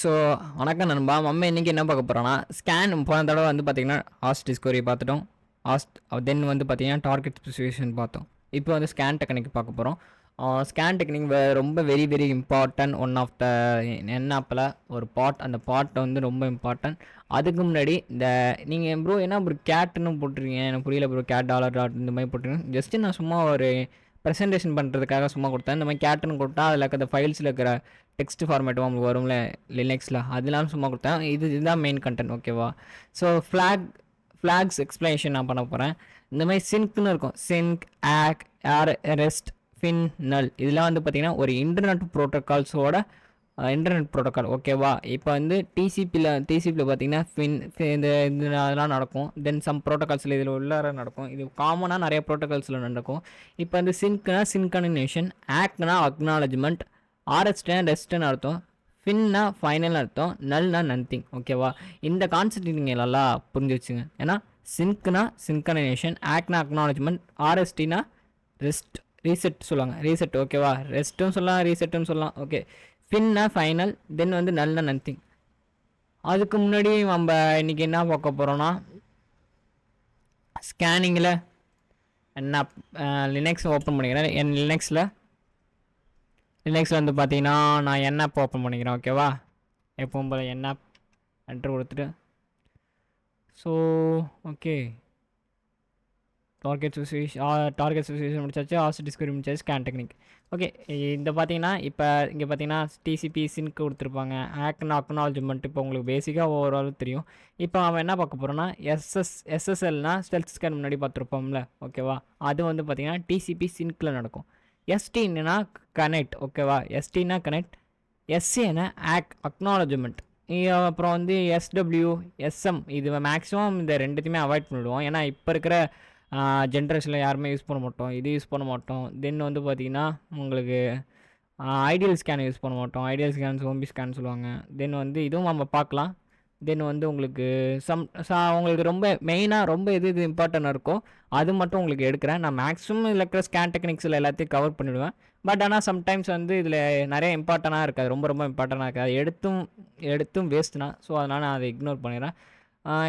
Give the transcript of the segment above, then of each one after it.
So வணக்கம் நண்பா. நம்ம இன்றைக்கி என்ன பார்க்க போகிறோன்னா, ஸ்கேன் போன தடவை வந்து பார்த்திங்கன்னா ஹாஸ்ட் டிஸ்கவரி பார்த்துட்டோம். தென் வந்து பார்த்திங்கன்னா டார்கெட் ஸ்பெசிஃபிகேஷன் பார்த்தோம். இப்போ வந்து ஸ்கேன் டெக்னிக் பார்க்க போகிறோம். ஸ்கேன் டெக்னிக் ரொம்ப very very important. One of the என்ஆப்பில் ஒரு பார்ட். அந்த பார்ட் வந்து ரொம்ப இம்பார்ட்டன்ட். அதுக்கு முன்னாடி இந்த நீங்கள் ப்ரோ என்ன ப்ரோ கேட்டுன்னு போட்டிருக்கீங்க, எனக்கு புரியல ப்ரோ. கேட் டாலர் டாட் இந்த மாதிரி போட்டிருக்கேன். ஜஸ்ட்டு நான் சும்மா ஒரு ப்ரெசன்டேஷன் பண்ணுறதுக்காக சும்மா கொடுத்தேன். இந்த மாதிரி கேட்டுன்னு கொடுத்தா அதில் இருக்கிற ஃபைல்ஸில் இருக்கிற டெக்ஸ்ட் ஃபார்மேட்டும் உங்களுக்கு வரும்ல லினக்ஸில், அதெல்லாம் சும்மா கொடுத்தேன். இதுதான் மெயின் கண்டென்ட், ஓகேவா? ஸோ ஃப்ளாக்ஸ் எக்ஸ்பிளனேஷன் நான் பண்ண போகிறேன். இந்த மாதிரி சின்க்னு இருக்கும். சின்க், ஆக், ரெஸ்ட், ஃபின், நல். இதெல்லாம் வந்து பார்த்திங்கன்னா ஒரு இன்டர்நெட் ப்ரோட்டோகால்ஸோட இன்டர்நெட் ப்ரோட்டோக்கால், ஓகேவா? இப்போ வந்து டிசிபியில் பார்த்தீங்கன்னா இதெல்லாம் நடக்கும். தென் சம் ப்ரோட்டோகால்ஸில் இதில் உள்ளார நடக்கும். இது காமனாக நிறைய ப்ரோட்டோகால்ஸில் நடக்கும். இப்போ வந்து சின்க்னா சின்கனைசேஷன், ஆக்னா அக்னாலஜ்மெண்ட், ஆர்எஸ்ட்னா ரெஸ்ட்னு அர்த்தம், ஃபின்னா ஃபைனல்னு அர்த்தம், நல்னா நத்திங், ஓகேவா? இந்த கான்செப்ட் நீங்கள் நல்லா புரிஞ்சு வச்சுங்க. ஏன்னா சின்க்னா சின்கனைசேஷன், ஆக்னா அக்னாலஜ்மெண்ட், ஆர்எஸ்டினா ரெஸ்ட், ரீசெட் சொல்லுவாங்க, ரீசெட், ஓகேவா? ரெஸ்ட்டும் சொல்லலாம், ரீசெட்டும் சொல்லலாம், ஓகே. ஃபின்னா ஃபைனல், தென் வந்து நல்ல நத்திங். அதுக்கு முன்னாடி நம்ம இன்றைக்கி என்ன பார்க்க போகிறோன்னா, ஸ்கேனிங்கில் என்ன லினக்ஸ் ஓப்பன் பண்ணிக்கிறேன். என் லினக்ஸில் வந்து பார்த்தீங்கன்னா நான் என்ஆப் ஓப்பன் பண்ணிக்கிறேன், ஓகேவா? எப்பவும் போல் என்ஆப் என்ட்ரு கொடுத்துட்டு, ஸோ ஓகே, டார்கெட் ஸ்பெசிஃபிகேஷன் முடிச்சாச்சு, ஹாஸ்ட் டிஸ்கவரி முடிச்சாச்சு, ஸ்கேன் டெக்னிக், ஓகே. இந்த பார்த்தீங்கன்னா இப்போ இங்கே பார்த்தீங்கன்னா டிசிபி சின்க் கொடுத்துருப்பாங்க, ஆக்னா அக்னாலஜ்மெண்ட். இப்போ உங்களுக்கு பேசிக்காக ஓவரால் தெரியும். இப்போ அவன் என்ன பார்க்க போகிறோன்னா எஸ்எஸ்எல்னா ஸ்டெல்த் ஸ்கேன் முன்னாடி பார்த்துருப்போம்ல, ஓகேவா? அது வந்து பார்த்தீங்கன்னா டிசிபி சின்க்கில் நடக்கும். எஸ்டின்னா கனெக்ட், ஓகேவா? எஸ்டினா கனெக்ட், எஸ்ஏனா அக்னாலஜ்மெண்ட். அப்புறம் வந்து எஸ்டபிள்யூ, எஸ்எம். இது மேக்ஸிமம் இந்த ரெண்டுத்தையுமே அவாய்ட் பண்ணிவிடுவோம். ஏன்னா இப்போ இருக்கிற ஜென்ரேஷனில் யாருமே யூஸ் பண்ண மாட்டோம், இது யூஸ் பண்ண மாட்டோம். தென் வந்து பார்த்திங்கன்னா உங்களுக்கு ஐடியல் ஸ்கேன் யூஸ் பண்ண மாட்டோம். ஐடியல் ஸ்கேன் சோம்பி ஸ்கேன் சொல்லுவாங்க. தென் வந்து இதுவும் நம்ம பார்க்கலாம். தென் வந்து உங்களுக்கு உங்களுக்கு ரொம்ப மெயினாக ரொம்ப எது இம்பார்ட்டன்ட் இருக்கோ அது மட்டும் உங்களுக்கு எடுக்கிறேன். நான் மேக்ஸிமம் இதில் இருக்கிற ஸ்கேன் டெக்னிக்ஸில் எல்லாத்தையும் கவர் பண்ணிவிடுவேன். பட் ஆனால் சம்டைம்ஸ் வந்து இதில் நிறைய இம்பார்ட்டனாக இருக்காது, ரொம்ப இம்பார்ட்டனாக இருக்காது. எடுத்தும் வேஸ்ட்னா. ஸோ அதனால் நான் அதை இக்னோர் பண்ணிடுறேன்,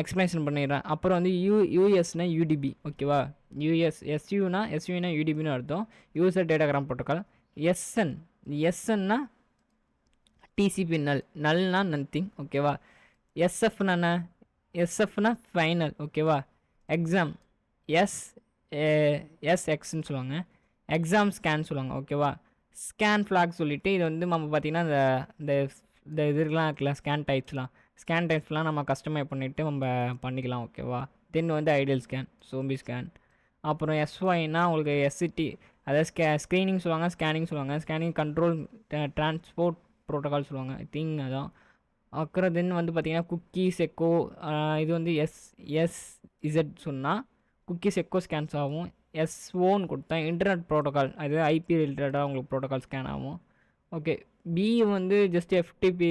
எக்ஸ்ப்ளனேஷன் பண்ணிடுறேன். அப்புறம் வந்து யூஎஸ்னா யூடிபி, ஓகேவா? எஸ்யூனா யூடிபின்னு அர்த்தம், யூசர் டேட்டாகிராம் ப்ரோட்டோக்கால். எஸ்என்னா டிசிபி நல்னா நத்திங், ஓகேவா? எஸ்எஃப்னா ஃபைனல், ஓகேவா? எக்ஸாம் எஸ்எக்ஸ்ன்னு சொல்லுவாங்க, எக்ஸாம் ஸ்கேன் சொல்லுவாங்க, ஓகேவா? ஸ்கேன் ஃப்ளாக் சொல்லிவிட்டு இது வந்து நம்ம பார்த்திங்கன்னா இந்த இதுலாம் இருக்குல்ல, ஸ்கேன் டைப்ஸ்லாம் நம்ம கஸ்டமைஸ் பண்ணிவிட்டு நம்ம பண்ணிக்கலாம், ஓகேவா? தென் வந்து ஐடியல் ஸ்கேன், சோம்பி ஸ்கேன். அப்புறம் எஸ்ஒய்னா உங்களுக்கு எஸ்சிடி, அதாவது ஸ்க்ரீனிங் சொல்லுவாங்க, ஸ்கேனிங் சொல்லுவாங்க. ஸ்கேனிங் கண்ட்ரோல் ட்ரான்ஸ்போர்ட் ப்ரோட்டோக்கால் சொல்லுவாங்க, ஐ திங்க் அதான். அப்புறம் தென் வந்து பார்த்திங்கன்னா குக்கீஸ் எக்கோ, இது வந்து எஸ்இசட் சொன்னால் குக்கீஸ் எக்கோ ஸ்கேன்ஸ் ஆகும். எஸ்ஓன்னு கொடுத்தேன் இன்டர்நெட் ப்ரோட்டோக்கால், அது ஐபி ரிலேட்டடாக உங்களுக்கு ப்ரோட்டோக்கால் ஸ்கேன் ஆகும், ஓகே. பி வந்து ஜஸ்ட் எஃப்டிபி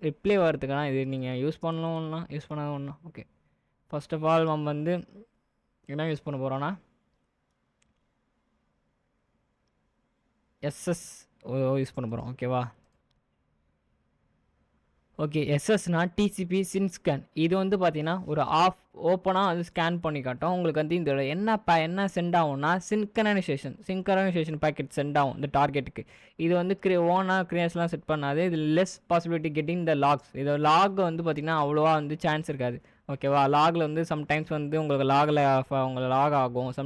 ரிப்ளே வரதுக்கான, இது நீங்கள் யூஸ் பண்ணணும்னா யூஸ் பண்ணாத ஒன்றா, ஓகே. ஃபர்ஸ்ட் ஆஃப் ஆல் நம்ம வந்து என்ன யூஸ் பண்ண போகிறோன்னா எஸ்எஸ் யூஸ் பண்ண போகிறோம், ஓகேவா? ஓகே, எஸ்எஸ்னா டிசிபி சின் ஸ்கேன். இது வந்து பார்த்தீங்கன்னா ஒரு ஓப்பனாக வந்து ஸ்கேன் பண்ணி காட்டும். உங்களுக்கு வந்து இந்த என்ன சென்ட் ஆகும்னா சின்கனைசேஷன் பேக்கெட் சென்ட் ஆகும் இந்த டார்கெட்டுக்கு. இது வந்து ஓனாக கிரியேஷன்லாம் செட் பண்ணாது. இது less possibility getting the logs. இது லாக் வந்து பார்த்திங்கன்னா அவ்வளோவா வந்து சான்ஸ் இருக்காது, ஓகேவா? லாகில் வந்து சம்டைம்ஸ் வந்து உங்களுக்கு லாக் ஆகும்,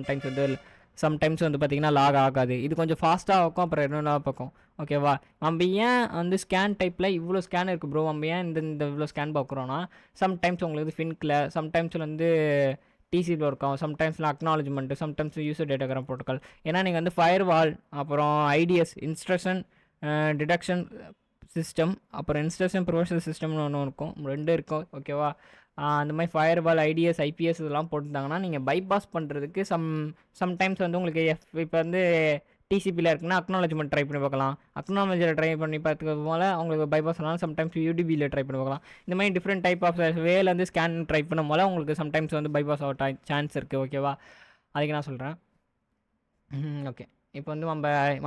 சம்டைம்ஸ் வந்து பார்த்திங்கன்னா லாக் ஆகாது. இது கொஞ்சம் ஃபாஸ்ட்டாக இருக்கும், அப்புறம் ரெண்டு பக்கம், ஓகேவா? நம்ம ஏன் வந்து ஸ்கேன் டைப்பில் இவ்வளோ ஸ்கேன் இருக்குது ப்ரோ, நம்ம ஏன் இந்த இவ்வளோ ஸ்கேன் பார்க்குறோன்னா, சம்டைம்ஸ் உங்களுக்கு ஃபின்கில், சம்டைம்ஸில் வந்து டிசிபியில் ஒர்க் ஆகும், சம்டைம்ஸில் அக்னாலஜ்மெண்ட்டு, சம்டைம்ஸ் யூசர் டேட்டாகிராம் ப்ரோட்டோக்கால். ஏன்னா நீங்கள் வந்து ஃபயர்வால், அப்புறம் ஐடிஎஸ் இன்ஸ்ட்ரக்ஷன் டிடக்ஷன் சிஸ்டம், அப்புறம் இன்ஸ்ட்ரக்ஷன் ப்ரொவஷன் சிஸ்டம்னு ஒன்று இருக்கும், ரெண்டு இருக்கும், ஓகேவா? அந்த மாதிரி ஃபயர்வால், ஐடிஎஸ், ஐபிஎஸ் இதெல்லாம் போட்டுருந்தாங்கன்னா நீங்கள் பைபாஸ் பண்ணுறதுக்கு சம்டைம்ஸ் வந்து உங்களுக்கு இப்போ வந்து டிசிபியில் இருக்குன்னா அக்னாலஜ்மெண்ட் ட்ரை பண்ணி பார்க்கலாம். அக்னாலஜில் ட்ரை பண்ணி பார்த்துக்கிறது போல் உங்களுக்கு பைபாஸ் ஆனாலும் சம்டைம்ஸ் யூடிபியில் ட்ரை பண்ணி பார்க்கலாம். இந்த மாதிரி டிஃப்ரெண்ட் டைப் ஆஃப் வேல வந்து ஸ்கேன் ட்ரை பண்ணும் போல் உங்களுக்கு சம்டைம்ஸ் வந்து பைபாஸ் ஆக சான்ஸ் இருக்குது, ஓகேவா? அதுக்கு நான் சொல்கிறேன், ஓகே. இப்போ வந்து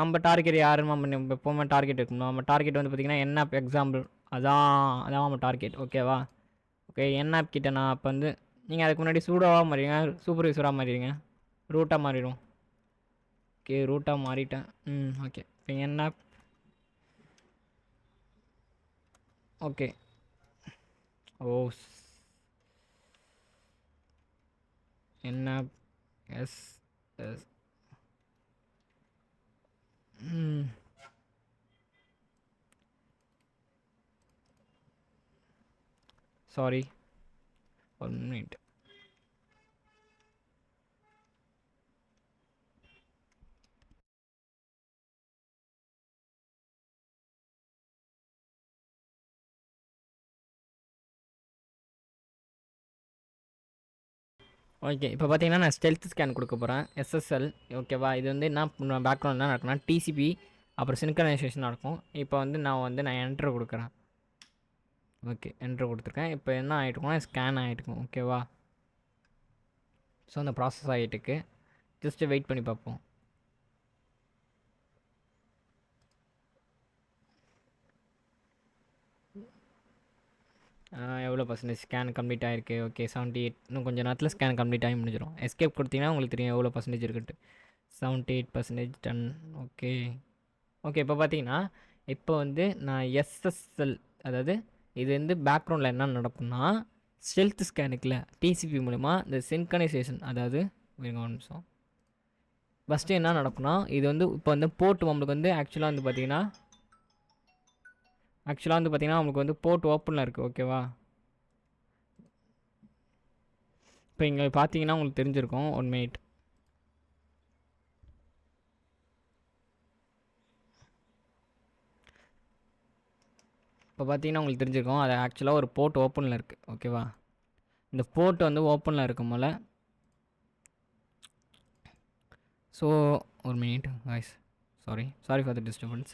நம்ம டார்கெட் யாருன்னு நம்ம எப்போவுமே டார்கெட் இருக்கணும். நம்ம டார்கெட் வந்து பார்த்திங்கன்னா என்ன எக்ஸாம்பிள் அதான் அதான் நம்ம டார்கெட். ஓகேவா? ஓகே என் ஆப் கிட்ட நான் அப்போ வந்து நீங்கள் அதுக்கு முன்னாடி சூடோவாக மாறிடுங்க, சூப்பர்வைசராக மாறிடுங்க, ரூட்டாக மாறிடும். ஓகே ரூட்டாக மாறிட்டேன். ஓகே இப்போ nmap. Okay. Oh nmap. S S. Sorry, 1 minute. Okay இப்போ பார்த்தீங்கன்னா நான் ஸ்டெல்த் ஸ்கேன் கொடுக்க போகிறேன், எஸ்எஸ்எல். ஓகேவா? இது வந்து என்ன பேக்ரவுண்ட் என்ன நடக்கும்னா டிசிபி அப்புறம் சின்க்ரனைசேஷன் நடக்கும். இப்போ வந்து நான் என்ட்ரு கொடுக்குறேன். ஓகே என்ட்ரு கொடுத்துருக்கேன். இப்போ என்ன ஆகிட்டுருக்குன்னா ஸ்கேன் ஆகிட்டுருக்கும். ஓகேவா? ஸோ அந்த ப்ராசஸ் ஆகிட்டுருக்கு. ஜஸ்ட்டு வெயிட் பண்ணி பார்ப்போம். எவ்வளோ பர்சன்டேஜ் ஸ்கேன் கம்ப்ளீட் ஆகிருக்கு? ஓகே 78. இன்னும் கொஞ்சம் நேரத்தில் ஸ்கேன் கம்ப்ளீட் ஆகி முடிஞ்சிடும். எஸ்கேப் கொடுத்தீங்கன்னா உங்களுக்கு தெரியும் எவ்வளோ பர்சன்டேஜ் இருக்குன்ட்டு. 78% டன். ஓகே ஓகே இப்போ பார்த்தீங்கன்னா இப்போ வந்து நான் எஸ்எஸ்எல், அதாவது இது வந்து பேக்ரவுண்டில் என்ன நடக்கும்னா ஸ்டெல்த் ஸ்கேனுக்குள்ள டிசிபி மூலிமா இந்த சின்கனைசேஷன், அதாவது ஒரு நிமிஷம். ஃபஸ்ட்டு என்ன நடக்கும்னா இது வந்து இப்போ வந்து போர்ட் நம்மளுக்கு வந்து ஆக்சுவலாக வந்து பார்த்திங்கன்னா நம்மளுக்கு வந்து போர்ட் ஓப்பனில் இருக்குது. ஓகேவா? இப்போ இங்கே பார்த்தீங்கன்னா உங்களுக்கு தெரிஞ்சிருக்கும். 1 மினிட். இப்போ பார்த்தீங்கன்னா உங்களுக்கு தெரிஞ்சிருக்கும் அது ஆக்சுவலாக ஒரு போர்ட் ஓப்பனில் இருக்குது. ஓகேவா? இந்த போர்ட் வந்து ஓப்பனில் இருக்கும் போல். So 1 minute voice. Sorry for the disturbance.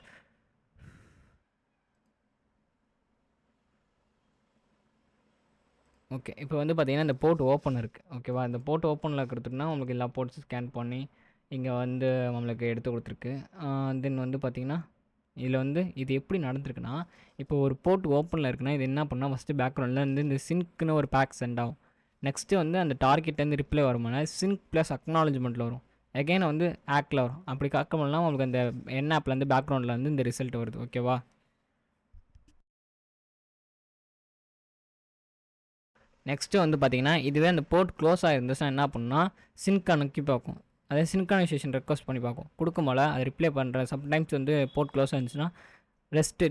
Okay இப்போ வந்து பார்த்தீங்கன்னா இந்த போர்ட் ஓப்பன் இருக்குது. ஓகேவா? இந்த போர்ட் ஓப்பனில் இருக்கிறதுனா உங்களுக்கு எல்லா போர்ட்ஸும் ஸ்கேன் பண்ணி இங்கே வந்து நம்மளுக்கு எடுத்து கொடுத்துருக்கு. தென் வந்து பார்த்திங்கன்னா இதில் வந்து இது எப்படி நடந்திருக்குன்னா இப்போ ஒரு போர்ட் ஓப்பனில் இருக்குன்னா இது என்ன பண்ணால் ஃபஸ்ட்டு பேக்ரவுண்டில் வந்து இந்த சிங்க்னு ஒரு பேக் சென்ட் ஆகும். நெக்ஸ்ட்டு வந்து அந்த டார்கெட்லேருந்து ரிப்ளை வருமானா சிங்க் ப்ளஸ் அக்னாலஜ்மெண்ட்டில் வரும். எகைன் வந்து ஆக்கில் வரும். அப்படி காக்கமுடினா உங்களுக்கு அந்த என் ஆப்லேருந்து பேக்ரவுண்டில் வந்து இந்த ரிசல்ட் வருது. ஓகேவா? நெக்ஸ்ட்டு வந்து பார்த்திங்கன்னா இதுவே அந்த போர்ட் க்ளோஸ் ஆகிருந்துச்சுன்னா என்ன பண்ணுன்னா சின்க் அனுப்பி பார்க்கும். அதே சின்க்ரனைசேஷன் ரெக்வஸ்ட் பண்ணி பார்க்கும். கொடுக்கும்போல அது ரிப்ளை பண்ணுற சம்டைம்ஸ் வந்து போர்ட் க்ளோஸ் ஆகிருந்துச்சுன்னா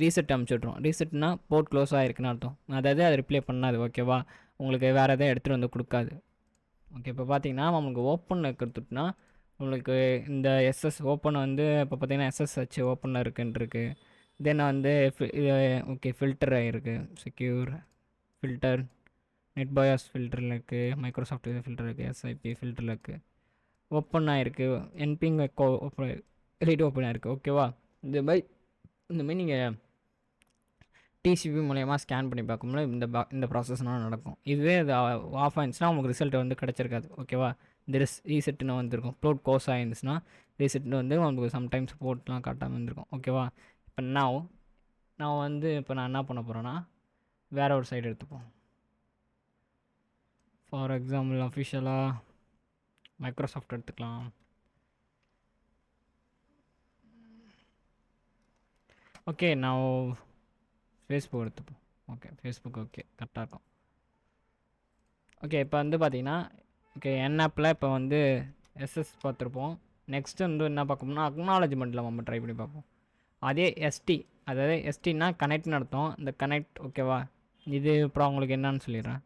ரீசெட் அனுப்பிச்சுட்ரும். ரீசெட்னா போர்ட் க்ளோஸ் ஆகிருக்குன்னு அர்த்தம். அதாவது அது ரிப்ளை பண்ணாது. ஓகேவா? உங்களுக்கு வேறு எதாவது எடுத்துகிட்டு வந்து கொடுக்காது. ஓகே இப்போ பார்த்தீங்கன்னா நம்மளுக்கு ஓப்பனில் இருக்கிறதுனா உங்களுக்கு இந்த எஸ்எஸ் ஓப்பன் வந்து இப்போ பார்த்தீங்கன்னா எஸ்எஸ்ஹெச் ஓப்பனில் இருக்குன்ருக்கு. தென் வந்து ஓகே ஃபில்டர் ஆகிருக்கு, செக்யூர் ஃபில்டர், நெட் பயாஸ் ஃபில்டரில் இருக்குது, மைக்ரோசாஃப்ட் ஃபில்டர் இருக்குது, எஸ்ஐபி ஃபில்டரில் இருக்குது, ஓப்பன் ஆகிருக்கு, என்பிங் ஓப்பன் ரேட் ஓப்பன் ஆகிருக்கு. ஓகேவா? இந்த மாதிரி நீங்கள் டிசிபி மூலயமா ஸ்கேன் பண்ணி பார்க்கும்போது இந்த ப்ராசஸ்னால் நடக்கும். இதுவே அது ஆஃப் ஆயிருந்துச்சுன்னா உங்களுக்கு ரிசல்ட் வந்து கிடச்சிருக்காது. ஓகேவா? இந்த ரீசெட்டுன்னு வந்திருக்கும். போர்ட் க்ளோஸ் ஆகிருந்துச்சுன்னா ரீசெட்னு வந்து உங்களுக்கு சம்டைம்ஸ் போர்ட்லாம் காட்டாமல் இருந்திருக்கும். ஓகேவா? இப்போ நான் வந்து இப்போ நான் என்ன பண்ண போகிறேன்னா வேறு ஒரு சைடு எடுத்துப்போம். ஃபார் எக்ஸாம்பிள் அஃபிஷியலாக மைக்ரோசாஃப்ட் எடுத்துக்கலாம். ஓகே நான் ஃபேஸ்புக் எடுத்துப்போம். ஓகே ஃபேஸ்புக் ஓகே கரெக்டாக இருக்கும். ஓகே இப்போ வந்து பார்த்திங்கன்னா ஓகே என் ஆப்பில் இப்போ வந்து எஸ்எஸ் பார்த்துருப்போம். நெக்ஸ்ட்டு வந்து என்ன பார்க்கணும்னா அக்னாலஜ்மெண்ட்டில் நம்ம ட்ரை பண்ணி பார்ப்போம். அதே எஸ்டி, அதாவது எஸ்டின்னா கனெக்ட்னு அர்த்தம். இந்த கனெக்ட். ஓகேவா? இது அப்புறம் உங்களுக்கு என்னன்னு சொல்லிடுறேன்.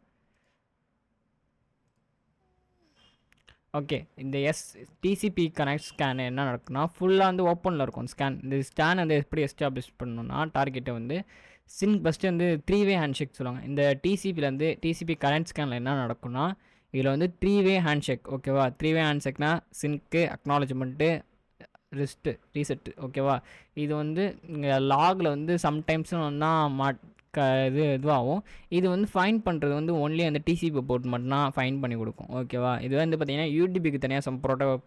ஓகே இந்த டிசிபி கனெக்ட் ஸ்கேன் என்ன நடக்குன்னா ஃபுல்லாக வந்து ஓப்பனில் இருக்கும் ஸ்கேன். இந்த ஸ்கேன் வந்து எப்படி எஸ்டாப்ளிஷ் பண்ணணும்னா டார்கெட்டை வந்து ஃபஸ்ட்டு வந்து 3-வே ஹேண்ட்ஷேக் சொல்லுவாங்க. இந்த டிசிபி கரண்ட் ஸ்கேனில் என்ன நடக்கும்னா இதில் வந்து 3-வே ஹேண்ட்ஷேக். ஓகேவா? 3-வே ஹேண்ட்ஷேக்னா சின்க்கு, அக்னாலஜ்மெண்ட்டு, ரீசெட்டு. ஓகேவா? இது வந்து இங்கே லாகில் வந்து சம்டைம்ஸும் வந்தால் இதுவாகும். இது வந்து ஃபைன் பண்ணுறது வந்து ஒன்லி அந்த டிசிபி போர்ட் மட்டும்தான் ஃபைன் பண்ணி கொடுக்கும். ஓகேவா? இது வந்து பார்த்தீங்கன்னா யூடிபிக்கு தனியாக சம்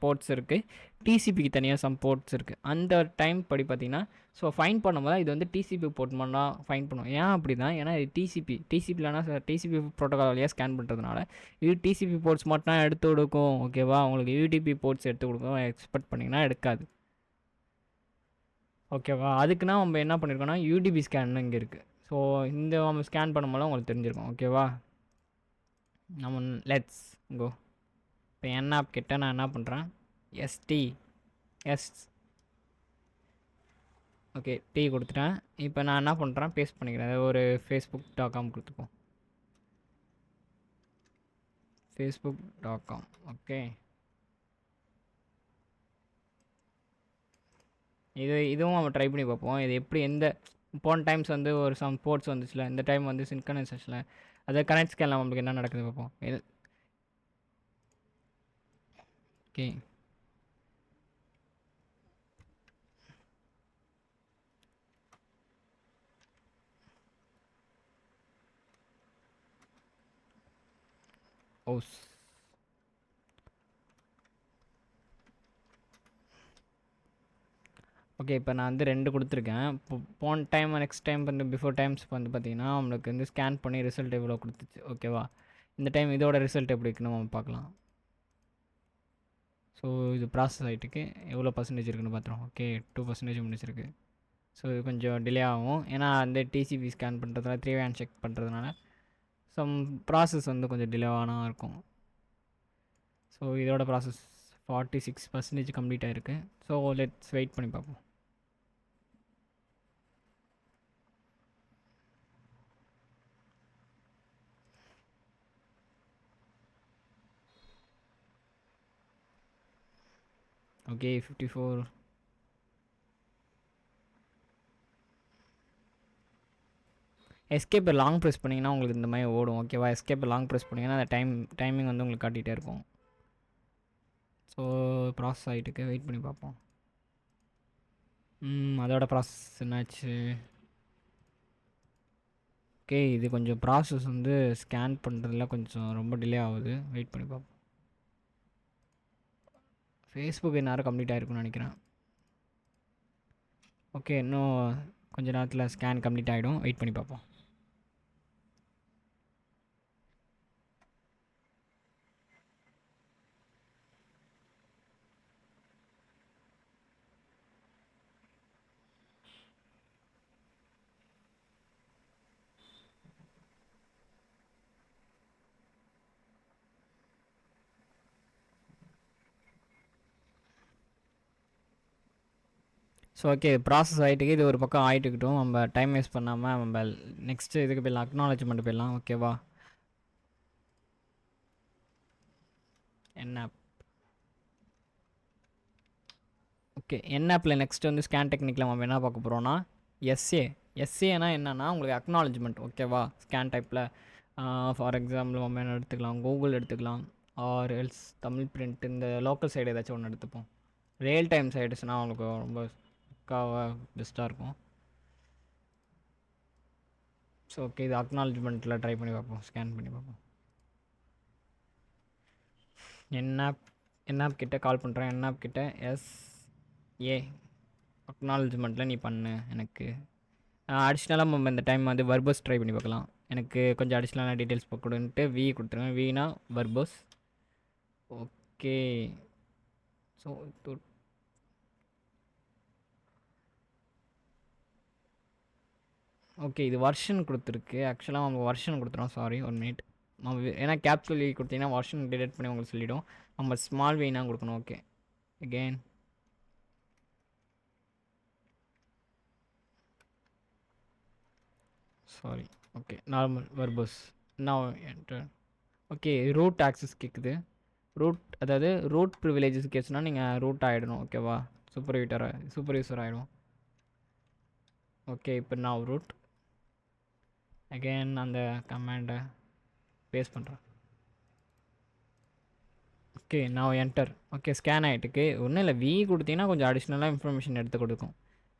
போர்ட்ஸ் இருக்குது, டிசிபிக்கு தனியாக சம் போர்ட்ஸ் இருக்குது. அந்த டைம் படி பார்த்தீங்கன்னா ஸோ ஃபைன் பண்ணும்போது இது வந்து டிசிபி போர்ட் மட்டும் தான் ஃபைன் பண்ணுவோம். ஏன் அப்படி தான்? ஏன்னா இது டிசிபிலனா டிசிபி ப்ரோட்டோகால் வழியாக ஸ்கேன் பண்ணுறதுனால இது டிசிபி போர்ட்ஸ் மட்டும் எடுத்து கொடுக்கும். ஓகேவா? உங்களுக்கு யூடிபி போர்ட்ஸ் எடுத்து கொடுக்கும் எக்ஸ்பெக்ட் பண்ணிங்கன்னா எடுக்காது. ஓகேவா? அதுக்குன்னா நம்ம என்ன பண்ணியிருக்கோம்னா யூடிபி ஸ்கேன் இங்கே இருக்குது. ஸோ இந்த நம்ம ஸ்கேன் பண்ணும்போது உங்களுக்கு தெரிஞ்சிருக்கும். ஓகேவா? நம்ம லெட்ஸ் கோ. இப்போ என் ஆப் கிட்ட நான் என்ன பண்ணுறேன், எஸ் ஓகே டீ கொடுத்துட்டேன். இப்போ நான் என்ன பண்ணுறேன், பேஸ்ட் பண்ணிக்கிறேன். ஒரு facebook.com கொடுத்துப்போம். facebook.com. ஓகே, இதுவும் நம்ம ட்ரை பண்ணி பார்ப்போம். இது எப்படி எந்த போன டைம்ஸ் வந்து ஒரு சம் போர்ட்ஸ் வந்துச்சுல, இந்த டைம் வந்து சின்கனைசேஷனில் அதை கனெக்ட் ஸ்கேனில் நம்மளுக்கு என்ன நடக்குது பார்ப்போம். இது ஓகே, ஓஸ் ஓகே. இப்போ நான் வந்து 2 கொடுத்துருக்கேன். இப்போ போன டைம் நெக்ஸ்ட் டைம் வந்து பிஃபோர் டைம்ஸ் வந்து பார்த்திங்கன்னா நம்மளுக்கு வந்து ஸ்கேன் பண்ணி ரிசல்ட் எவ்வளோ கொடுத்துச்சு. ஓகேவா? இந்த டைம் இதோட ரிசல்ட் எப்படி இருக்குன்னு நம்ம பார்க்கலாம். ஸோ இது ப்ராசஸ் ஆகிட்டுக்கு எவ்வளோ பர்சன்டேஜ் இருக்குன்னு பார்த்துருவோம். ஓகே, 2% முடிச்சிருக்கு. ஸோ இது கொஞ்சம் டிலே ஆகும். ஏன்னா அந்த டிசிபி ஸ்கேன் பண்ணுறதுனால 3 வே செக் பண்ணுறதுனால சம் ப்ராசஸ் வந்து கொஞ்சம் டிலேவானா இருக்கும். ஸோ இதோட ப்ராசஸ் 46% கம்ப்ளீட் ஆகிருக்கு. ஸோ லெட்ஸ் வெயிட் பண்ணி பார்ப்போம். ஓகே, 54. எஸ்கேப்பை லாங் ப்ரெஸ் பண்ணிங்கன்னா உங்களுக்கு இந்த மாதிரி ஓடும். ஓகேவா? எஸ்கேப்பை லாங் ப்ரெஸ் பண்ணிங்கன்னா அந்த டைமிங் வந்து உங்களுக்கு காட்டிகிட்டே இருக்கும். ஸோ ப்ராசஸ் ஆகிட்டுக்கு வெயிட் பண்ணி பார்ப்போம். அதோட ப்ராசஸ் என்னாச்சு? ஓகே, இது கொஞ்சம் ப்ராசஸ் வந்து ஸ்கேன் பண்ணுறதுல கொஞ்சம் ரொம்ப டிலே ஆகுது. வெயிட் பண்ணி பார்ப்போம். ஃபேஸ்புக் நேரம் கம்ப்ளீட் ஆகிருக்குன்னு நினைக்கிறேன். ஓகே, இன்னும் கொஞ்சம் நேரத்தில் ஸ்கேன் கம்ப்ளீட் ஆகிடும். வெயிட் பண்ணி பார்ப்போம். ஸோ ஓகே, ப்ராசஸ் ஆகிட்டுக்கு இது ஒரு பக்கம் ஆகிட்டுக்கிட்டோம். நம்ம டைம் வேஸ்ட் பண்ணாமல் நம்ம நெக்ஸ்ட்டு இதுக்கு போயிடலாம், அக்னாலஜ்மெண்ட் போயிடலாம். ஓகேவா? என்ன ஓகே, ஆப்பில் நெக்ஸ்ட் வந்து ஸ்கேன் டெக்னிக்கில் நம்ம என்ன பார்க்க போகிறோன்னா எஸ்ஏனா என்னென்னா உங்களுக்கு அக்னாலஜ்மெண்ட். ஓகேவா? ஸ்கேன் டைப்பில் ஃபார் எக்ஸாம்பிள் நம்ம என்ன எடுத்துக்கலாம், கூகுள் எடுத்துக்கலாம், ஆர் எல்ஸ் தமிழ் பிரிண்ட், இந்த லோக்கல் சைடு ஏதாச்சும் ஒன்று எடுத்துப்போம். ரியல் டைம் சைடுஸ்னால் அவங்களுக்கு ரொம்ப பெஸ்ட்டாக இருக்கும். ஸோ ஓகே, இது அக்னாலஜ்மெண்ட்டில் ட்ரை பண்ணி பார்ப்போம், ஸ்கேன் பண்ணி பார்ப்போம். என்ஆப் கிட்டே கால் பண்ணுறேன். என்ஆப் கிட்டே அக்னாலஜ்மெண்ட்டில் நீ பண்ணு எனக்கு. அடிஷ்னலாக நம்ம இந்த டைம் வந்து வர்பஸ் ட்ரை பண்ணி பார்க்கலாம். எனக்கு கொஞ்சம் அடிஷ்னலான டீட்டெயில்ஸ் கொடுன்ட்டு கொடுத்துருங்க. வீணா வர்பஸ். ஓகே, ஸோ ஓகே, இது வருஷன் கொடுத்துருக்கு. ஆக்சுவலாக நம்ம வருஷன் கொடுத்துறோம். Sorry, 1 minute. நம்ம ஏன்னா கேப் சொல்லி கொடுத்தீங்கன்னா வருஷன் டிடெக்ட் பண்ணி உங்களுக்கு சொல்லிவிடும். நம்ம ஸ்மால் வீணாக கொடுக்கணும். Okay, again sorry. Okay, normal verbose நான் என்டர். ஓகே, ரூட் ஆக்சஸ் கேட்குது. அதாவது ரூட் ப்ரிவிலேஜஸ் கேட்சுனா நீங்கள் ரூட் ஆகிடணும். ஓகேவா? சூப்பர்வைசர் ஆகிடும். ஓகே, இப்போ நான் ரூட் அகெயின் அந்த கமாண்டை பேஸ்ட் பண்ணுறேன். ஓகே, நான் என்டர். Okay, scan ஆகிட்டுக்கு. ஒன்றும் இல்லை, கொடுத்தீங்கன்னா கொஞ்சம் அடிஷ்னலாக இன்ஃபர்மேஷன் எடுத்து கொடுக்கும்.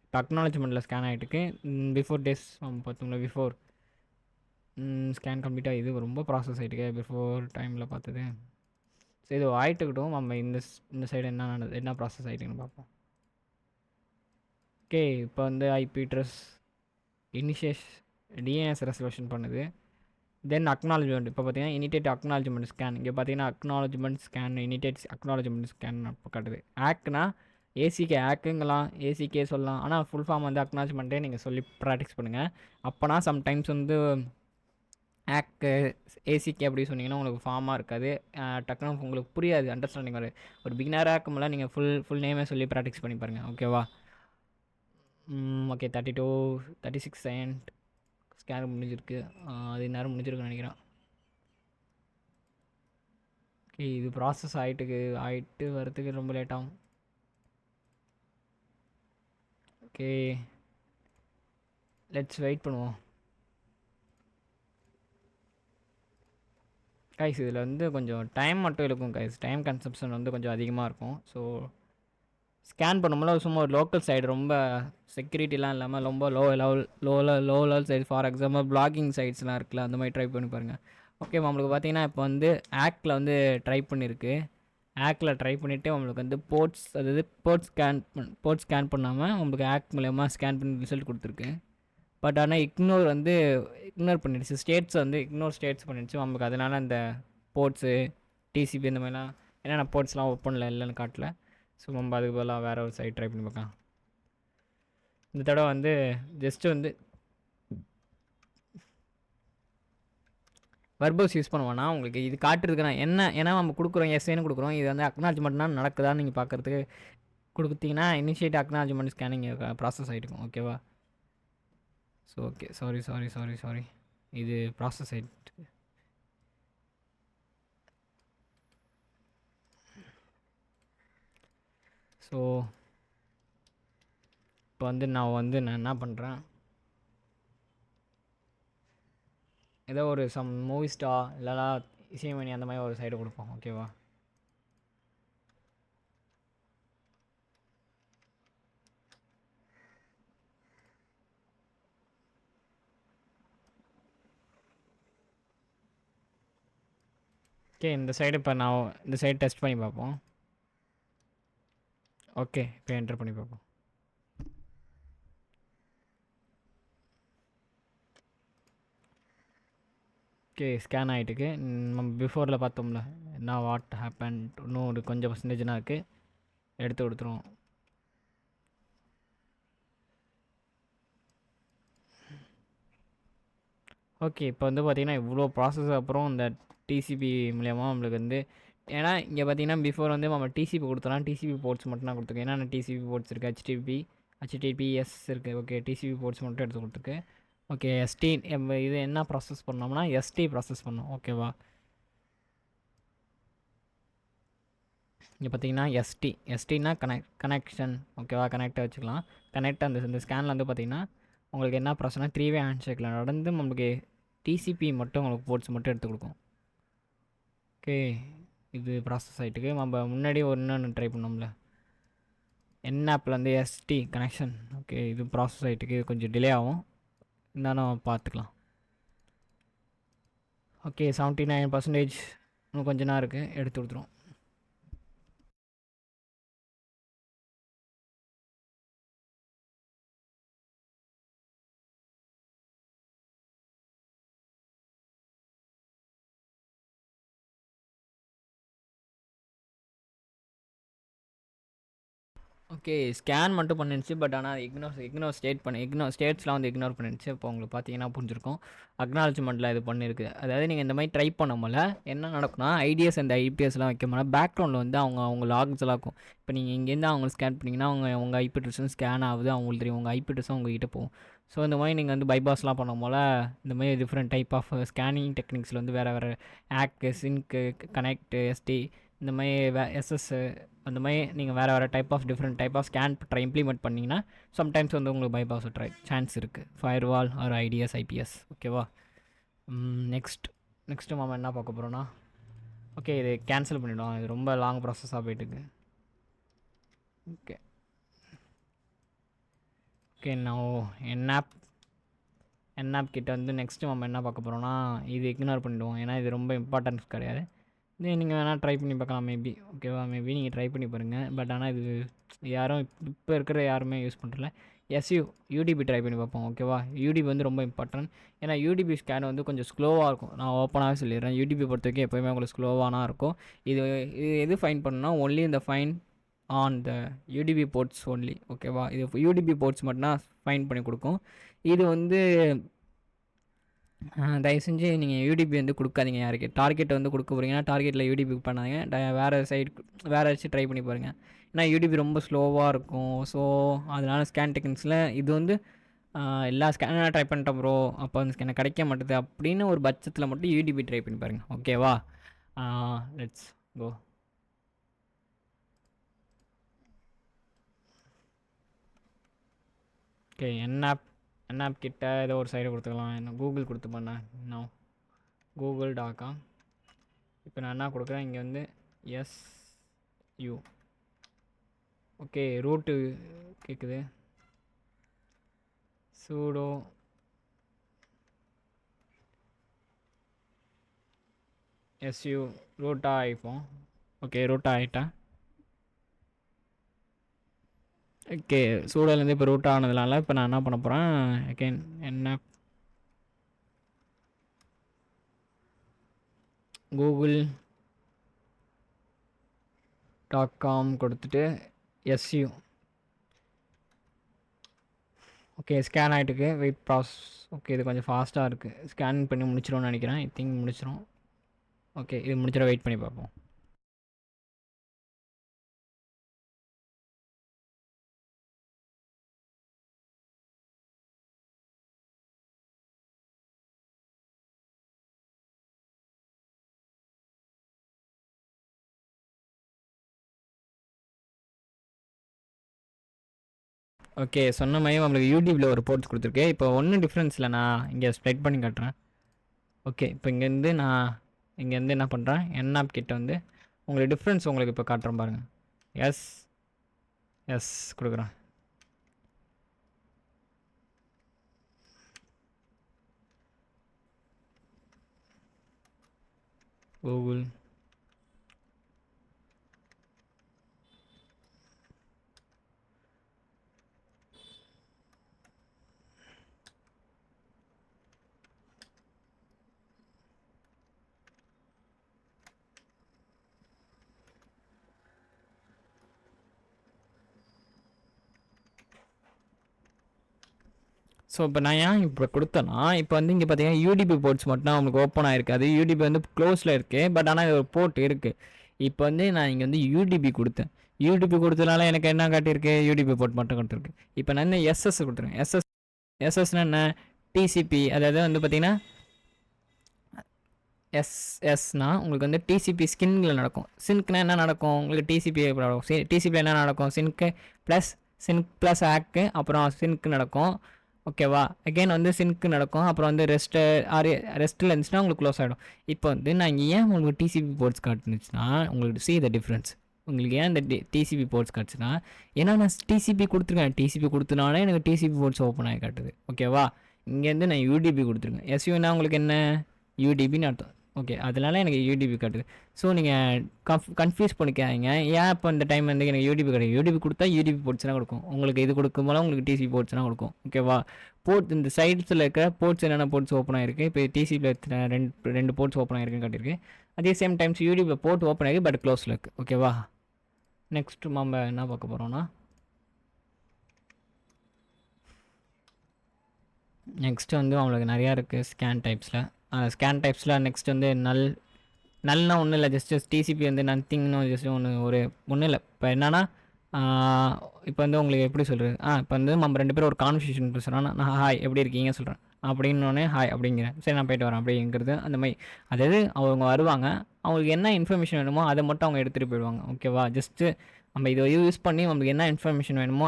இப்போ அக்னாலஜ்மெண்ட்டில் ஸ்கேன் ஆகிட்டுக்கு. பிஃபோர் டேஸ் பார்த்தோம்ல, பிஃபோர் ஸ்கேன் கம்ப்ளீட்டாக இது ரொம்ப ப்ராசஸ் ஆகிட்டுருக்கு பிஃபோர் டைமில் பார்த்தது. ஸோ இது ஆகிட்டுக்கிட்டும், நம்ம இந்த சைடு என்ன ப்ராசஸ் ஆகிட்டுன்னு பார்ப்போம். ஓகே, இப்போ வந்து ஐபி அட்ரஸ் இனிஷியேஷ் டிஎன்எஸ் ரெசல்யூஷன் பண்ணுது. தென் அக்னாலஜ்மெண்ட் இப்போ பார்த்தீங்கன்னா இனிடேட் அக்னாலஜ்மெண்ட் ஸ்கேன். இங்கே பார்த்தீங்கன்னா அக்னாலஜ்மெண்ட் ஸ்கேன் இனிடேட் அக்னாலஜ்மெண்ட் ஸ்கேன் இப்போ காட்டுது. ஆக்னா ஏசிகே ஆக்குங்கலாம், ஏசிகே சொல்லலாம். ஆனால் ஃபுல் ஃபார்ம் வந்து அக்னாலஜ்மெண்ட்டே நீங்கள் சொல்லி ப்ராக்டிஸ் பண்ணுங்கள். அப்போனா சம்டைம்ஸ் வந்து ஆக்கு ஏசிகே அப்படி சொன்னீங்கன்னா உங்களுக்கு ஃபார்மாக இருக்காது, டக்குன்னு உங்களுக்கு புரியாது, அண்டர்ஸ்டாண்டிங் வரும். ஒரு பிகினர் ஆக்கும்போது நீங்கள் ஃபுல் நேமே சொல்லி ப்ராக்டிஸ் பண்ணி பாருங்கள். ஓகேவா? ஓகே, 36 செகண்ட் ஸ்கேன் முடிஞ்சிருக்கு. அது நேரம் முடிஞ்சிருக்குன்னு நினைக்கிறேன். ஓகே, இது ப்ராசஸ் ஆகிட்டு வரத்துக்கு ரொம்ப லேட் ஆகும். ஓகே, லெட்ஸ் வெயிட் பண்ணுவோம். கைஸ் இதில் வந்து கொஞ்சம் டைம் மட்டும் இருக்கும் கைஸ், டைம் கன்சப்ஷன் வந்து கொஞ்சம் அதிகமாக இருக்கும். ஸோ ஸ்கேன் பண்ணும்போது சும்மா ஒரு லோக்கல் சைடு ரொம்ப செக்யூரிட்டிலாம் இல்லாமல் ரொம்ப low level side, for example blocking சைட்ஸ்லாம் இருக்குல்ல, அந்த மாதிரி ட்ரை பண்ணி பாருங்கள். ஓகே, நம்மளுக்கு பார்த்தீங்கன்னா இப்போ வந்து ஆக்கில் வந்து ட்ரை பண்ணியிருக்கு. ஆக்கில் ட்ரை பண்ணிவிட்டு உங்களுக்கு வந்து போர்ட்ஸ் ஸ்கேன் பண்ணாமல் உங்களுக்கு ஆக் மூலயமா ஸ்கேன் பண்ணி ரிசல்ட் கொடுத்துருக்கு. பட் ஆனால் இக்னோர் பண்ணிடுச்சு, ஸ்டேட்ஸ் பண்ணிடுச்சு நமக்கு. அதனால் அந்த போர்ட்ஸு டிசிபி இந்த மாதிரிலாம் என்னென்ன போர்ட்ஸ்லாம் ஓப்பனில் இல்லைன்னு காட்டல. ஸோ நம்ம அதுக்கு பதிலாக வேறு ஒரு சைட் ட்ரை பண்ணி பார்க்கலாம். இந்த தடவை வந்து ஜஸ்ட்டு வந்து வர்போஸ் யூஸ் பண்ணுவோன்னா உங்களுக்கு இது காட்டுறதுக்குன்னா ஏன்னா நம்ம கொடுக்குறோம், எஸ்ஏன்னு கொடுக்குறோம். இது வந்து அக்னாலஜ்மெண்ட்னா நடக்குதான்னு நீங்கள் பார்க்குறதுக்கு கொடுத்தீங்கன்னா இனிஷியேட் அக்னாலஜ்மெண்ட் ஸ்கேனிங் ப்ராசஸ் ஆகிருக்கும். ஓகேவா? ஸோ ஓகே, சாரி இது ப்ராசஸ் ஆகிட்டு. ஸோ இப்போ வந்து நான் என்ன பண்ணுறேன், ஏதோ ஒரு மூவி ஸ்டார் இல்லைனா இசைமணி அந்த மாதிரி ஒரு சைடு கொடுப்போம். ஓகேவா? ஓகே, இந்த சைடு இப்போ நான் இந்த சைடு டெஸ்ட் பண்ணி பார்ப்போம். ஓகே, இப்போ என்டர் பண்ணி பார்ப்போம். ஓகே, ஸ்கேன் ஆகிட்டுக்கு. நம்ம பிஃபோரில் பார்த்தோம்ல என்ன வாட் ஹேப்பன், இன்னும் ஒரு கொஞ்சம் பர்சன்டேஜ்னா இருக்குது, எடுத்து கொடுத்துருவோம். ஓகே, இப்போ வந்து பார்த்திங்கன்னா இவ்வளோ ப்ராசஸ் அப்புறம் இந்த டிசிபி மூலியமாக நம்மளுக்கு வந்து, ஏன்னா இங்கே பார்த்தீங்கன்னா பிஃபோர் வந்து நம்ம டிசிபி கொடுத்தலாம், டிசிபி போர்ட்ஸ் மட்டும் தான் கொடுத்துருக்கேன். ஏன்னா டிசிபி போர்ட்ஸ் இருக்குது, ஹெச்டிபிஎஸ் இருக்குது. ஓகே, டிசிபி போர்ட்ஸ் மட்டும் எடுத்து கொடுத்துருக்கு. ஓகே, எஸ்டி இது என்ன ப்ராசஸ் பண்ணோம்னா எஸ்டி ப்ராசஸ் பண்ணோம். ஓகேவா? இங்கே பார்த்தீங்கன்னா எஸ்டினா கனெக்ஷன். ஓகேவா? கனெக்டாக வச்சுக்கலாம். கனெக்ட் இந்த ஸ்கேனில் வந்து பார்த்திங்கன்னா உங்களுக்கு என்ன ப்ராசஸ்னா 3-வே ஹேண்ட்ஷேக்கில் நடந்து நம்மளுக்கு டிசிபி மட்டும் உங்களுக்கு போர்ட்ஸ் மட்டும் எடுத்து கொடுக்கும். ஓகே, இது ப்ராசஸ் ஆகிட்டுக்கு. நம்ம முன்னாடி இன்னொன்று ட்ரை பண்ணோம்ல என்ஆப்பில் வந்து எஸ்டி கனெக்ஷன். ஓகே, இது ப்ராசஸ் ஆகிட்டுக்கு, கொஞ்சம் டிலே ஆகும், இருந்தாலும் பார்த்துக்கலாம். ஓகே, 79% இன்னும் கொஞ்சம் நேரம் இருக்குது, எடுத்து கொடுத்துரும். ஓகே, ஸ்கேன் மட்டும் பண்ணிடுச்சு. பட் ஆனால் இக்னோர் ஸ்டேட்ஸ்லாம் வந்து இக்னோர் பண்ணிடுச்சு. இப்போ உங்களுக்கு பார்த்தீங்கன்னா புரிஞ்சிருக்கும் அக்னாலஜ்மெண்ட்டில் இது பண்ணியிருக்கு. அதாவது நீங்கள் இந்த மாதிரி ட்ரை பண்ண என்ன நடக்கும்னா ஐடிஎஸ் அண்ட் ஐபிஎஸ்லாம் வைக்க முடியல, பேக்ரவுண்டில் வந்து அவங்க லாக்ஸ் எல்லாம் இருக்கும். இப்போ நீங்கள் இங்கேருந்து அவங்க ஸ்கேன் பண்ணிங்கன்னா உங்கள் ஐபி அட்ரஸும் ஸ்கேன் ஆகுது, அவங்களுக்கு தெரியும் உங்கள் ஐபி அட்ரஸும் உங்ககிட்ட போகும். ஸோ இந்த மாதிரி நீங்கள் வந்து பைபாஸ்லாம் பண்ணும்போல இந்த மாதிரி டிஃப்ரெண்ட் டைப் ஆஃப் ஸ்கேனிங் டெக்னிக்ஸில் வந்து வேறு ஆக்கு, சின்க்கு, கனெக்ட், எஸ்டி இந்த மாதிரி எஸ்எஸ் அந்த மாதிரி நீங்கள் வேறு different type of scan implement பண்ணிங்கன்னா சம்டைம்ஸ் வந்து உங்களுக்கு பைபாஸ் சான்ஸ் இருக்குது, ஃபயர்வால் ஆர் ஐடிஎஸ் ஐபிஎஸ். ஓகேவா? நெக்ஸ்ட்டு நம்ம என்ன பார்க்க போகிறோன்னா, ஓகே இது கேன்சல் பண்ணிவிடுவோம், இது ரொம்ப லாங் ப்ராசஸாக போயிட்டுருக்கு. ஓகே நான் என்ஆப் கிட்ட வந்து நெக்ஸ்ட்டு நம்ம என்ன பார்க்க போகிறோம்னா இது இக்னோர் பண்ணிவிடுவோம், ஏன்னா இது ரொம்ப இம்பார்ட்டன்ஸ் கிடையாது. இது நீங்கள் வேணால் ட்ரை பண்ணி பார்க்கலாம் மேபி, ஓகேவா? மேபி நீங்கள் ட்ரை பண்ணி பாருங்கள். பட் ஆனால் இது யாரும் இப்போ இருக்கிற யாருமே யூஸ் பண்ணுறல. யூடிபி ட்ரை பண்ணி பார்ப்போம், ஓகேவா? யூடிபி வந்து ரொம்ப இம்பார்ட்டன்ட். ஏன்னா யூடிபி ஸ்கேன் வந்து கொஞ்சம் ஸ்லோவாக இருக்கும். நான் ஓப்பனாகவே சொல்லிடுறேன், யூடிபி பொறுத்த வரைக்கும் எப்போயுமே உங்களுக்கு ஸ்லோவானா இருக்கும். இது இது எது ஃபைன் பண்ணணும்னா ஒன்லி இந்த fine on the UDP ports only, ஓகேவா? இது யூடிபி போர்ட்ஸ் மட்டும்தான் ஃபைன் பண்ணி கொடுக்கும். இது வந்து தயவு செஞ்சு நீங்கள் யூடிபி வந்து கொடுக்காதீங்க யாருக்கு. டார்கெட் வந்து கொடுக்க போகிறீங்கன்னா டார்கெட்டில் யூடிபி பண்ணாதீங்க. வேறு சைடு வேறு ஏதாச்சும் ட்ரை பண்ணி பாருங்கள். ஏன்னா யூடிபி ரொம்ப ஸ்லோவாக இருக்கும். ஸோ அதனால் ஸ்கேன் டெக்னிக்ஸில் இது வந்து எல்லா ஸ்கேனராக ட்ரை பண்ணிட்டேன் ப்ரோ, அப்போ அந்த ஸ்கேனை கிடைக்க மாட்டுது அப்படின்னு ஒரு பட்சத்தில் மட்டும் யூடிபி ட்ரை பண்ணி பாருங்கள், ஓகேவா? Let's go. ஓகே, என்ஆப் கிட்ட ஏதோ ஒரு சைடு கொடுத்துக்கலாம். என்ன கூகுள் கொடுத்து பண்ணேன் இன்னும் google.com. இப்போ நான் என்ன கொடுக்குறேன், இங்கே வந்து SU. ஓகே, ரூட்டு கேட்குது. சூடோ SU ரூட்டாக ஆகிப்போம். ஓகே, ரூட்டாக ஆகிட்டேன். ஓகே, சூடோலேருந்து இப்போ ரூட் ஆனதுனால இப்போ நான் என்ன பண்ண போகிறேன், அகெயின் என்ன google.com கொடுத்துட்டு SU. ஓகே, ஸ்கேன் ஆகிட்டுருக்கு. Wait process. ஓகே, இது கொஞ்சம் ஃபாஸ்ட்டாக இருக்குது. ஸ்கேன் பண்ணி முடிச்சிடும்னு நினைக்கிறேன். ஐ திங்க் முடிச்சிடும். ஓகே, இது முடிச்சிட வெயிட் பண்ணி பார்ப்போம். ஓகே, சொன்ன மாதிரி நம்மளுக்கு யூடியூப்பில் ஒரு போர்ட்ஸ் கொடுத்துருக்கு. இப்போ ஒன்றும் டிஃப்ரென்ஸ் இல்லை, நான் இங்கே ஸ்ப்ரெட் பண்ணி காட்டுறேன். ஓகே, இப்போ இங்கேருந்து என்ன பண்ணுறேன், என்ஆப் கிட்ட வந்து உங்களுக்கு டிஃப்ரென்ஸ் உங்களுக்கு இப்போ காட்டுறேன் பாருங்கள். எஸ் கொடுக்குறேன். கூகுள் ஸோ இப்போ நான் ஏன் இப்போ கொடுத்தேன்னா, இப்போ வந்து இங்கே பார்த்தீங்கன்னா யூடிபி போர்ட்ஸ் மட்டும் உங்களுக்கு ஓப்பன் ஆகிருக்கு. அது யூடிபி வந்து க்ளோஸில் இருக்குது. பட் ஆனால் இது ஒரு போர்ட் இருக்குது. இப்போ வந்து நான் இங்கே வந்து யூடிபி கொடுத்தேன். யூடிபி கொடுத்ததுனால எனக்கு என்ன காட்டியிருக்கு, யூடிபி போர்ட் மட்டும் கொடுத்துருக்கு. இப்போ நான் என்ன எஸ்எஸ் கொடுத்துருக்கேன். எஸ்எஸ்னா என்ன, டிசிபி. அதாவது வந்து பார்த்தீங்கன்னா எஸ்எஸ்னா உங்களுக்கு வந்து டிசிபி ஸ்கின்னில் நடக்கும். சின்க்னா என்ன நடக்கும், உங்களுக்கு டிசிபி நடக்கும். டிசிபியில் என்ன நடக்கும், சின்க் ப்ளஸ் ஆக்கு, அப்புறம் சின்க் நடக்கும், ஓகேவா? அகெயின் வந்து சின்க்கு நடக்கும். அப்புறம் வந்து ரெஸ்ட்டில் இருந்துச்சுன்னா உங்களுக்கு க்ளோஸ் ஆகிடும். இப்போ வந்து நான் இங்கே ஏன் உங்களுக்கு டிசிபி போர்ட்ஸ் காட்டுனுச்சுன்னா, உங்களுக்கு see the difference. உங்களுக்கு ஏன் இந்த டிசிபி போர்ட்ஸ் காட்டுச்சுன்னா, ஏன்னா நான் டிசிபி கொடுத்துருக்கேன். டிசிபி கொடுத்தனால எனக்கு டிசிபி போர்ட்ஸ் ஓப்பன் ஆகி காட்டுது, ஓகேவா? இங்கேருந்து நான் யூடிபி கொடுத்துருக்கேன். எஸ்யூனா உங்களுக்கு என்ன, யூடிபின்னு அர்த்தம், ஓகே? அதனால எனக்கு யூடிபி காட்டுது. ஸோ நீங்கள் கன்ஃபியூஸ் பண்ணிக்காதீங்க. ஏன் இப்போ இந்த டைம் வந்து எனக்கு யூடிபி கிடைக்கும், யூடிபி கொடுத்தா யூடிபி போர்ட்ஸ்னால் கொடுக்கும். உங்களுக்கு இது கொடுக்கும்போது உங்களுக்கு டிசிபி போர்ட்ஸ்னால் கொடுக்கும், ஓகேவா? போர்ட் இந்த சைட்ஸில் இருக்கிற போர்ட்ஸ் என்னென்ன போர்ட்ஸ் ஓப்பன் ஆகிருக்கு, இப்போ டிசிபியில் ரெண்டு போர்ட்ஸ் ஓப்பன் ஆகிருக்குன்னு காட்டியிருக்கு. அதே சேம் டைம்ஸ் யூடியூப்பில் போர்ட் ஓப்பன் ஆகி பட் க்ளோஸில் இருக்குது, ஓகேவா? நெக்ஸ்ட் நம்ம என்ன பார்க்க போகிறோம்னா, நெக்ஸ்ட்டு வந்து அவங்களுக்கு நிறையா இருக்குது ஸ்கேன் டைப்ஸில். அந்த ஸ்கேன் டைப்ஸில் நெக்ஸ்ட் வந்து நல்னா ஒன்றும் இல்லை, ஜஸ்ட் டிசிபி வந்து நத்திங்னு ஜஸ்ட் ஒன்றும் இல்லை. இப்போ என்னன்னா, இப்போ வந்து உங்களுக்கு எப்படி சொல்கிறது, இப்போ வந்து நம்ம ரெண்டு பேரும் ஒரு கான்வர்சேஷன் பேசுகிறோன்னா, நான் ஹாய் எப்படி இருக்கீங்க சொல்கிறேன். அப்படின்னோடனே ஹாய் அப்படிங்கிறேன், சரி நான் போய்ட்டு வரேன் அப்படிங்கிறது அந்த மாதிரி. அதாவது அவங்க வருவாங்க, அவங்களுக்கு என்ன இன்ஃபர்மேஷன் வேணுமோ அதை மட்டும் அவங்க எடுத்துகிட்டு போயிடுவாங்க, ஓகேவா? ஜஸ்ட்டு நம்ம இதை யூஸ் பண்ணி நம்மளுக்கு என்ன இன்ஃபர்மேஷன் வேணுமோ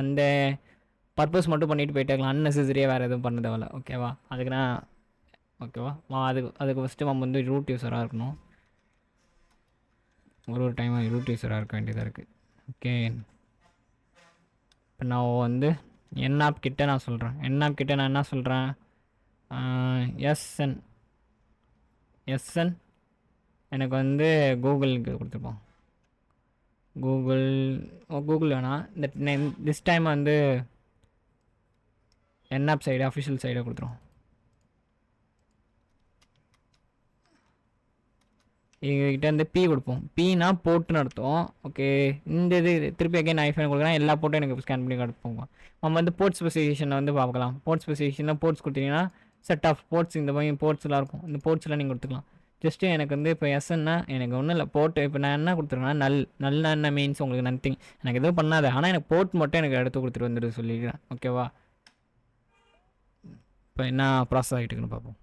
அந்த பர்பஸ் மட்டும் பண்ணிட்டு போயிட்டே இருக்கலாம். அன்னெசரியாக வேறு எதுவும் பண்ண தேவையில்ல, ஓகேவா? அதுக்கு நான் ஓகேவா அதுக்கு ஃபஸ்ட்டு நம்ம வந்து ரூட் யூஸராக இருக்கணும். ஒரு டைம் ரூட் யூஸராக இருக்க வேண்டியதாக இருக்குது, ஓகே? இப்போ நான் வந்து என்ஆப் கிட்ட நான் சொல்கிறேன். என்ஆப் கிட்ட நான் என்ன சொல்கிறேன், எஸ்என் எஸ்என் எனக்கு வந்து கூகுளுக்கு கொடுத்துருப்போம். கூகுள் கூகுள் வேணாம், இந்த நேம் திஸ் டைம் வந்து என்ஆப் சைடு அஃபிஷியல் சைடை கொடுத்துரும். எங்ககிட்ட வந்து பி கொடுப்போம். பீனா போட்டுன்னு அர்த்தம். ஓகே, இந்த இது திருப்பி அகைன் ஐஃபோன் கொடுக்குறேன், எல்லா போட்டும் எனக்கு ஸ்கேன் பண்ணி கொடுப்போம். நம்ம வந்து போர்ட் ஸ்பெசிஃபிகேஷனை வந்து பார்க்கலாம். போர்ட் ஸ்பெசிஃபிகேஷன் போர்ட்ஸ் கொடுத்தீங்கன்னா செட் ஆஃப் போர்ட்ஸ் இந்த மாதிரி போர்ட்ஸ்லாம் இருக்கும். இந்த போர்ட்ஸ்லாம் நீங்கள் கொடுத்துக்கலாம். ஜஸ்ட்டு எனக்கு வந்து இப்போ எஸ்ன்னா எனக்கு ஒன்றும் இல்லை போட்டு இப்போ நான் என்ன கொடுத்துருக்கேன்னா நல்ல என்ன மீன்ஸ் உங்களுக்கு நத்திங், எனக்கு எதுவும் பண்ணாது, ஆனால் எனக்கு போர்ட் மட்டும் எனக்கு எடுத்து கொடுத்துட்டு வந்துட்டு சொல்லிக்கிறேன். ஓகேவா, இப்போ என்ன ப்ராசஸ் ஆகிட்டு இருக்குன்னு பார்ப்போம்.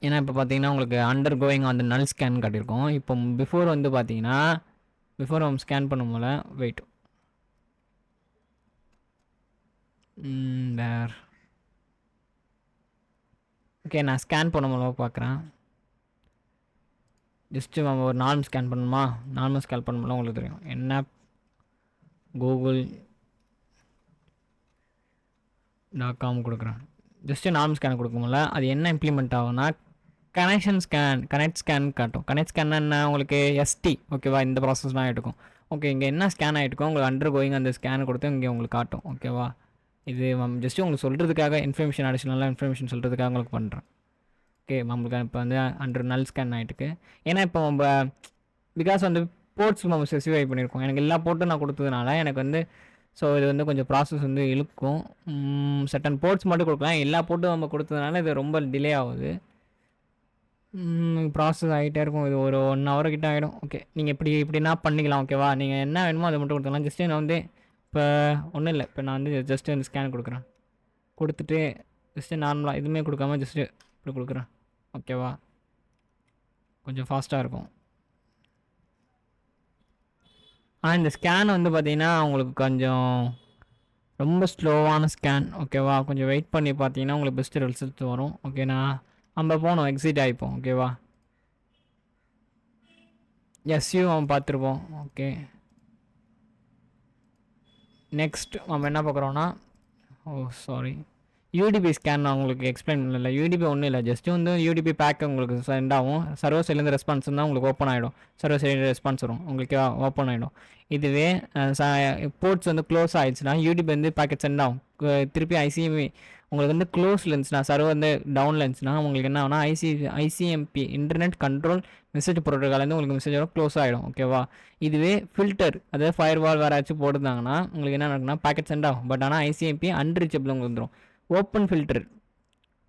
ஏன்னா இப்போ பார்த்தீங்கன்னா உங்களுக்கு அண்டர் கோயிங் அந்த நல் ஸ்கேன் காட்டியிருக்கோம். இப்போ பிஃபோர் வந்து பார்த்தீங்கன்னா பிஃபோர் நம்ம ஸ்கேன் பண்ணும் போல வெயிட் வேர் ஓகே, நான் ஸ்கேன் பண்ண மூலமாக பார்க்குறேன். ஜஸ்ட்டு நம்ம ஒரு நார்மல் ஸ்கேன் பண்ணணுமா, நார்மல் ஸ்கேன் பண்ணணும்னா உங்களுக்கு தெரியும். என்ன கூகுள் .com கொடுக்குறேன். ஜஸ்ட்டு நார்மல் ஸ்கேன் கொடுக்கும்போல அது என்ன இம்ப்ளிமெண்ட் ஆகும்னா கனெக்ட் ஸ்கேன் காட்டும். கனெக்ட் ஸ்கேன் என்ன உங்களுக்கு எஸ்டி ஓகேவா, இந்த ப்ராசஸ்லாம் ஆகிட்டுருக்கும். ஓகே, இங்கே என்ன ஸ்கேன் ஆகிட்டுருக்கோம் உங்களுக்கு அண்டர் கோயிங் அந்த ஸ்கேன் கொடுத்து இங்கே உங்களுக்கு காட்டும். ஓகேவா, இது ஜஸ்ட்டு உங்களுக்கு சொல்கிறதுக்காக இன்ஃபர்மேஷன் அடிஷ்னலாக இன்ஃபர்மேஷன் சொல்கிறதுக்காக உங்களுக்கு பண்ணுறேன். ஓகே, நம்மளுக்கு இப்போ வந்து அண்டர் நல் ஸ்கேன் ஆகிட்டுருக்கு. ஏன்னா இப்போ நம்ம பிகாஸ் வந்து போர்ட்ஸ் நம்ம ஸ்பெசிஃபை பண்ணியிருக்கோம். எனக்கு எல்லா போர்ட்டும் நான் கொடுத்ததுனால எனக்கு வந்து ஸோ இது வந்து கொஞ்சம் ப்ராசஸ் வந்து இழுக்கும். சட்டன் போர்ட்ஸ் மட்டும் கொடுக்கலாம், எல்லா போர்ட்டும் நம்ம கொடுத்ததுனால இது ரொம்ப டிலே ஆகுது. ப்ராசஸ் ஆகிட்டே இருக்கும். இது ஒரு 1 hour கிட்ட ஆகிடும். ஓகே, நீங்கள் இப்படின்னா பண்ணிக்கலாம். ஓகேவா, நீங்கள் என்ன வேணுமோ அதை மட்டும் கொடுத்துக்கலாம். ஜஸ்ட்டு நான் வந்து இப்போ ஒன்றும் இல்லை, இப்போ நான் வந்து ஜஸ்ட்டு அந்த ஸ்கேன் கொடுக்குறேன். கொடுத்துட்டு ஜஸ்ட்டு நார்மலாக எதுவுமே கொடுக்காம ஜஸ்ட்டு இப்படி கொடுக்குறேன். ஓகேவா, கொஞ்சம் ஃபாஸ்ட்டாக இருக்கும். ஆனால் இந்த ஸ்கேன் வந்து பார்த்திங்கன்னா உங்களுக்கு கொஞ்சம் ரொம்ப ஸ்லோவான ஸ்கேன். ஓகேவா, கொஞ்சம் வெயிட் பண்ணி பார்த்தீங்கன்னா உங்களுக்கு பெஸ்ட்டு ரிசல்ட் வரும். ஓகேண்ணா, நம்ம போனோம் எக்ஸிட் ஆகிப்போம். ஓகேவா, எஸ்யூ அவன் பார்த்துருப்போம். ஓகே, நெக்ஸ்ட் நம்ம என்ன பார்க்குறோன்னா சாரி யூடிபி ஸ்கேன் நான் உங்களுக்கு எக்ஸ்பிளைன் பண்ணல. யூடிபி ஒன்றும் இல்லை, ஜஸ்ட்டு வந்து யூடிபி பேக் உங்களுக்கு சென்ட் ஆகும். சர்வர் சைட்லேருந்து ரெஸ்பான்ஸ் தான் உங்களுக்கு ஓப்பன் ஆகிடும். சர்வர் சைடு ரெஸ்பான்ஸ் வரும் உங்களுக்கு ஓப்பன் ஆகிடும். இதுவே போர்ட்ஸ் வந்து க்ளோஸ் ஆகிடுச்சுன்னா யூடிபி வந்து பேக்கெட் சென்ட் ஆகும். திருப்பி ஐசிஎம்பி உங்களுக்கு வந்து க்ளோஸில் இருந்துச்சுன்னா சர்வர் வந்து டவுனில் இருந்துச்சுன்னா உங்களுக்கு என்ன ஆகுனா ICMP internet control message protocol உங்களுக்கு மெசேஜ் க்ளோஸ் ஆகிடும். ஓகேவா, இதுவே ஃபில்டர் அதாவது ஃபயர் வால் வேறு ஏதாச்சும் போட்டுருந்தாங்கன்னா உங்களுக்கு என்ன நடக்குன்னா பேக்கெட் சென்ட் ஆகும். பட் ஆனால் ஐசிஎம்பி அன்ரீச்சபிள் உங்களுக்கு வந்துடும். ஓப்பன் ஃபில்டர்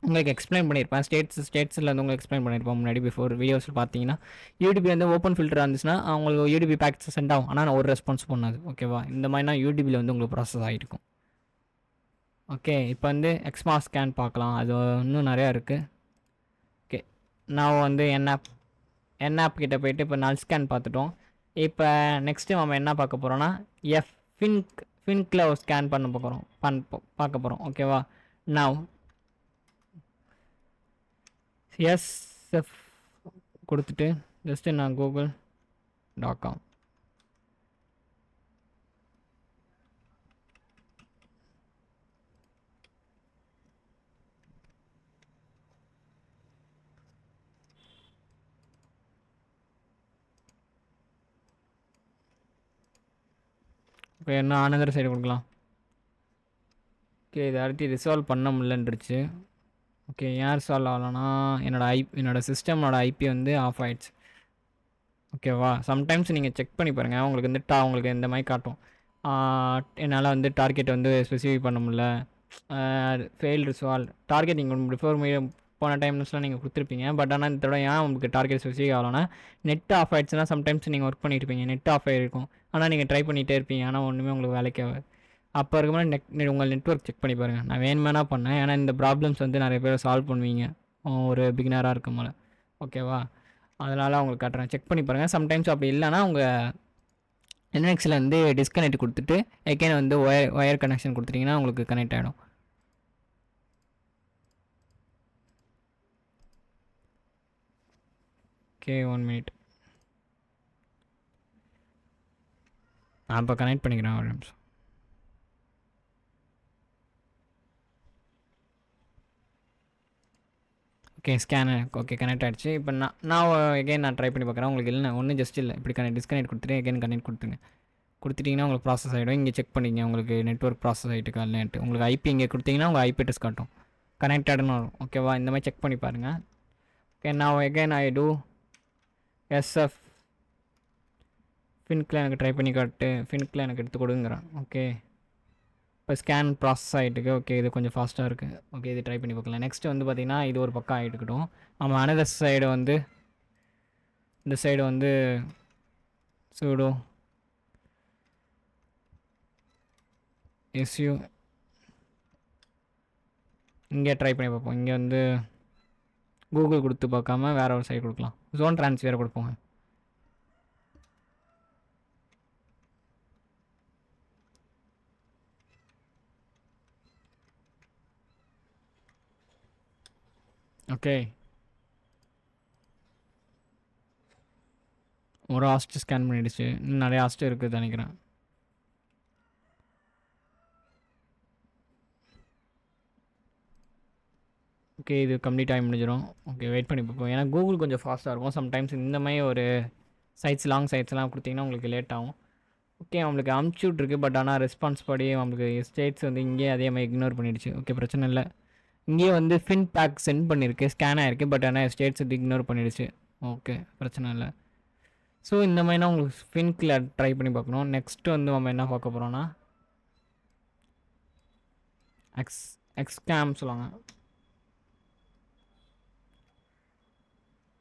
உங்களுக்கு எக்ஸ்பிளைன் பண்ணியிருப்பேன். ஸ்டேட்ஸில் வந்து உங்களுக்கு எக்ஸ்பிளைன் பண்ணியிருப்பேன் முன்னாடி பிஃபோர் வீடியோஸில் பார்த்தீங்கன்னா. யூடிபி வந்து ஓப்பன் ஃபில்டர் இருந்துச்சுன்னா அவங்களுக்கு யூடிபி பேக்கெட்ஸ் சென்ட் ஆகும், ஆனால் நான் ஒரு ரெஸ்பான்ஸ் பண்ணாது. ஓகேவா, இந்த மாதிரினா யூடிபியில் வந்து உங்களுக்கு ப்ராசஸ் ஆகிருக்கும். ஓகே, இப்போ வந்து எக்ஸ்மா ஸ்கேன் பார்க்கலாம், அது இன்னும் நிறையா இருக்குது. ஓகே, நான் வந்து என்ஆப் கிட்டே போய்ட்டு இப்போ நாலு ஸ்கேன் பார்த்துட்டோம். இப்போ நெக்ஸ்ட்டு நம்ம என்ன பார்க்க போகிறோன்னா ஃபின்கில் ஸ்கேன் பண்ண போகிறோம் பார்க்க போகிறோம். ஓகேவா, நான் எஸ்எஃப் கொடுத்துட்டு ஜஸ்ட்டு நான் google.com இப்போ என்ன ஆனந்தர் சைடு கொடுக்கலாம். ஓகே, இது அடுத்து ரிசால்வ் பண்ண முடியலன்றுச்சு. ஓகே, ஏன் ரிசால்வ் ஆகலைன்னா என்னோடய சிஸ்டமோட ஐபி வந்து ஆஃப் ஆகிடுச்சு. ஓகேவா, சம்டைம்ஸ் நீங்கள் செக் பண்ணி பாருங்கள், உங்களுக்கு வந்து உங்களுக்கு இந்த மாதிரி காட்டும். என்னால் வந்து டார்கெட் வந்து ஸ்பெசிஃபை பண்ண முடியல, ஃபெயில் ரிசால்வ் டார்கெட் நீங்கள் பிஃபோர் போன டைம்ஸ்லாம் நீங்கள் கொடுத்துருப்பீங்க. பட் ஆனால் இந்த தடவை ஏன் உங்களுக்கு டார்கெட் ஸ்பெசிஃபை ஆகலைன்னா நெட் ஆஃப் ஆகிடுச்சுன்னா சம்டைம்ஸ் நீங்கள் ஒர்க் பண்ணிட்டு இருப்பீங்க, நெட் ஆஃப் ஆகிருக்கும், ஆனால் நீங்கள் ட்ரை பண்ணிகிட்டே இருப்பீங்க, ஆனால் ஒன்றுமே உங்களுக்கு வேலைக்கு ஆகாது. அப்போ இருக்கும்போது உங்கள் நெட்ஒர்க் செக் பண்ணி பாருங்கள். நான் வேணுமானா பண்ணேன், ஏன்னா இந்த ப்ராப்ளம்ஸ் வந்து நிறைய பேர் சால்வ் பண்ணுவீங்க ஒரு பிகினராக இருக்கும் போல. ஓகேவா, அதனால் அவங்களுக்கு காட்டுறேன், செக் பண்ணி பாருங்கள். சம்டைம்ஸ் அப்படி இல்லைனா உங்கள் என்எக்ஸில் வந்து டிஸ்கனெக்ட் கொடுத்துட்டு எகைன் வந்து ஒயர் கனெக்ஷன் கொடுத்துட்டிங்கன்னா உங்களுக்கு கனெக்ட் ஆகிடும். ஓகே, 1 minute நான் இப்போ கனெக்ட் பண்ணிக்கிறேன் ஒரு நிமிஷம். ஓகே ஸ்கேனு ஓகே கனெக்ட் ஆகிடுச்சு. இப்போ நான் எகைன் நான் ட்ரை பண்ணி பார்க்குறேன். உங்களுக்கு இல்லை ஒன்றும் ஜஸ்ட் இல்லை, இப்படி டிஸ்கனெக்ட் கொடுத்துட்டு எகைன் கனெக்ட் கொடுத்துருங்க. கொடுத்துட்டிங்கன்னா உங்களுக்கு ப்ராசஸ் ஆகிடும். இங்கே செக் பண்ணிங்க உங்களுக்கு நெட்ஒர்க் ப்ராசஸ் ஆகிட்டு இல்லைன்ட்டு. உங்களுக்கு ஐபி இங்கே கொடுத்தீங்கன்னா உங்கள் ஐபி அட்ரஸ் காட்டும், கனெக்டட்னு வரும். ஓகேவா, இந்த மாதிரி செக் பண்ணி பாருங்கள். ஓகே நான் எகைன் ஐ டூ எஸ்எஃப் ஃபின்கில் எனக்கு ட்ரை பண்ணி காட்டு, ஃபின்கில் எனக்கு எடுத்து கொடுங்கிறேன். ஓகே இப்போ ஸ்கேன் ப்ராசஸ் ஆகிட்டுருக்கு. ஓகே இது கொஞ்சம் ஃபாஸ்ட்டாக இருக்குது. ஓகே இது ட்ரை பண்ணி பார்க்கலாம். நெக்ஸ்ட்டு வந்து பார்த்திங்கன்னா இது ஒரு பக்கம் ஆகிட்டுக்கிட்டோம். நம்ம அனதர் சைடு வந்து இந்த சைடு வந்து சூடோ எஸ்யூ இங்கே ட்ரை பண்ணி பார்ப்போம். இங்கே வந்து கூகுள் கொடுத்து பார்க்காம வேறு ஒரு சைடு கொடுக்கலாம். ஜோன் ட்ரான்ஸ்ஃபர் கொடுப்போங்க. ஓகே ஒரு ஹாஸ்ட்டு ஸ்கேன் பண்ணிடுச்சு. இன்னும் நிறைய ஹாஸ்ட்டு இருக்குது நினைக்கிறேன். ஓகே இது கம்ப்ளீட் ஆகி முடிஞ்சிடும். ஓகே வெயிட் பண்ணி பார்ப்போம். ஏன்னா கூகுள் கொஞ்சம் ஃபாஸ்ட்டாக இருக்கும். சம்டைம்ஸ் இந்த மாதிரி ஒரு சைட்ஸ் லாங் சைட்ஸ்லாம் கொடுத்தீங்கன்னா உங்களுக்கு லேட் ஆகும். ஓகே நம்மளுக்கு அமுச்சு விட்ருக்கு. பட் ஆனால் ரெஸ்பான்ஸ் படி நம்மளுக்கு ஸ்டேட்ஸ் வந்து இங்கேயே அதே மாதிரி இக்னோர் பண்ணிடுச்சு. ஓகே பிரச்சனை இல்லை. இங்கேயே வந்து ஃபின் பேக் சென்ட் பண்ணியிருக்கு, ஸ்கேன் ஆகிருக்கு. பட் ஆனால் ஸ்டேட்ஸ் வந்து இக்னோர் பண்ணிடுச்சு. ஓகே பிரச்சனை இல்லை. ஸோ இந்த மாதிரினா உங்களுக்கு ஃபின்கில் ட்ரை பண்ணி பார்க்கணும். நெக்ஸ்ட்டு வந்து நம்ம என்ன பார்க்க போகிறோன்னா எக்ஸ்கேம் சொல்லுவாங்க.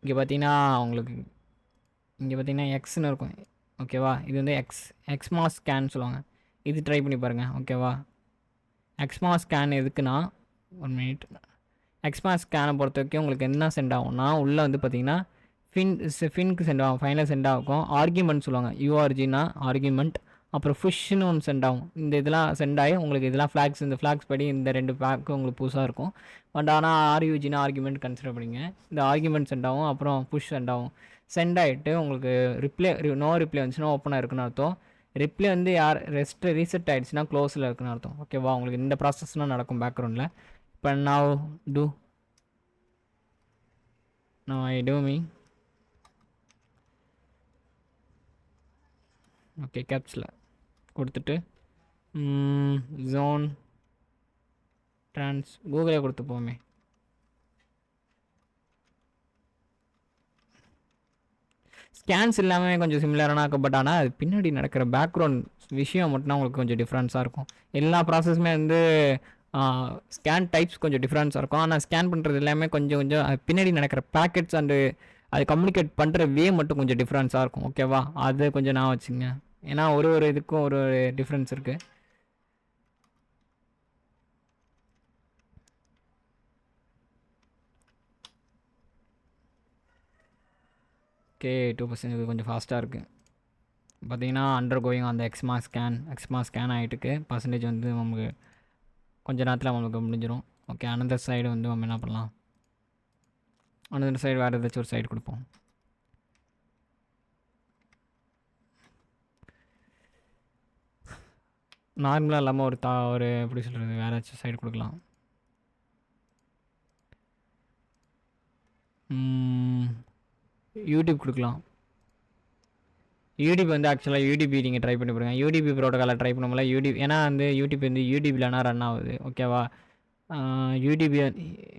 இங்கே பார்த்தீங்கன்னா உங்களுக்கு இங்கே பார்த்தீங்கன்னா எக்ஸ்னு இருக்கும். ஓகேவா, இது வந்து எக்ஸ்மா ஸ்கேன் சொல்லுவாங்க. இது ட்ரை பண்ணி பாருங்கள். ஓகேவா, எக்ஸ்மா ஸ்கேன் எதுக்குன்னா ஒன் மினிட். எக்ஸ்மா ஸ்கேனை பொறுத்த வரைக்கும் உங்களுக்கு என்ன சென்ட் ஆகும்னா உள்ளே வந்து பார்த்தீங்கன்னா ஃபின்க்கு சென்ட் ஆகும், ஃபைனல் சென்ட் ஆகும். ஆர்கியூமெண்ட் சொல்லுவாங்க, யூஆர்ஜினா ஆர்கியூமெண்ட். அப்புறம் ஃபிஷ்ஷுன்னு ஒன்று சென்ட் ஆகும். இந்த இதெல்லாம் சென்ட் ஆகி உங்களுக்கு இதெல்லாம் ஃப்ளாக்ஸ், இந்த ஃப்ளாக்ஸ் படி இந்த 2 பேக்கு உங்களுக்கு புதுசாக இருக்கும். பட் ஆனால் ஆர்யூஜினா ஆர்கியூமெண்ட் கன்சிடர் பண்ணிங்க. இந்த ஆர்கியூமெண்ட் சென்ட் ஆகும், அப்புறம் புஷ் சென்ட் ஆகும். சென்ட் ஆகிட்டு உங்களுக்கு நோ ரிப்ளை வந்துச்சுன்னா ஓப்பனாக இருக்குன்னு அர்த்தம். ரிப்ளை வந்து ரீசெட் ஆகிடுச்சுன்னா க்ளோஸில் இருக்குன்னு அர்த்தம். ஓகேவா, உங்களுக்கு இந்த ப்ராசஸ்லாம் நடக்கும் பேக்ரவுண்டில். இப்போ ஐ டூ மீ ஓகே கேப்ஸில் கொடுத்துட்டு ஜோன் கூகுளே கொடுத்து போமே. ஸ்கேன்ஸ் எல்லாமே கொஞ்சம் சிமிலரான இருக்கும். பட் ஆனால் அது பின்னாடி நடக்கிற பேக்ரவுண்ட் விஷயம் மட்டும்தான் உங்களுக்கு கொஞ்சம் டிஃப்ரென்ஸாக இருக்கும். எல்லா ப்ராசஸுமே வந்து ஸ்கேன் டைப்ஸ் கொஞ்சம் டிஃப்ரென்ஸாக இருக்கும். ஆனால் ஸ்கேன் பண்ணுறது எல்லாமே கொஞ்சம் பின்னாடி நடக்கிற பேக்கெட்ஸ் அண்டு அது கம்யூனிகேட் பண்ணுற வே மட்டும் கொஞ்சம் டிஃப்ரென்ஸாக இருக்கும். ஓகேவா, அது கொஞ்சம் நான் வச்சுங்க. ஏன்னா ஒரு இதுக்கும் ஒரு டிஃப்ரென்ஸ் இருக்குது. ஓகே 2% இது கொஞ்சம் ஃபாஸ்ட்டாக இருக்குது. பார்த்தீங்கன்னா அண்டர் கோயிங் அந்த எக்ஸ்மா ஸ்கேன் ஆகிட்டுருக்கு. பர்சன்டேஜ் வந்து நமக்கு கொஞ்சம் நேரத்தில் நம்மளுக்கு முடிஞ்சிடும். ஓகே அனதர் சைடு வந்து நம்ம என்ன பண்ணலாம், அனதர் சைடு வேறு ஏதாச்சும் ஒரு சைடு கொடுப்போம். நார்மலாக இல்லாமல் ஒரு எப்படி சொல்கிறது, வேறு ஏதாச்சும் சைடு கொடுக்கலாம். யூடியூப் கொடுக்கலாம். யூடியூப் வந்து ஆக்சுவலாக யூடிபி நீங்கள் ட்ரை பண்ணி பாருங்கள். யூடிபி ப்ரோட்டோக்காலை ட்ரை பண்ணும்போது ஏன்னா வந்து யூடியூப் வந்து யூடியூப்லனா ரன் ஆகுது. ஓகேவா, யூடியூப்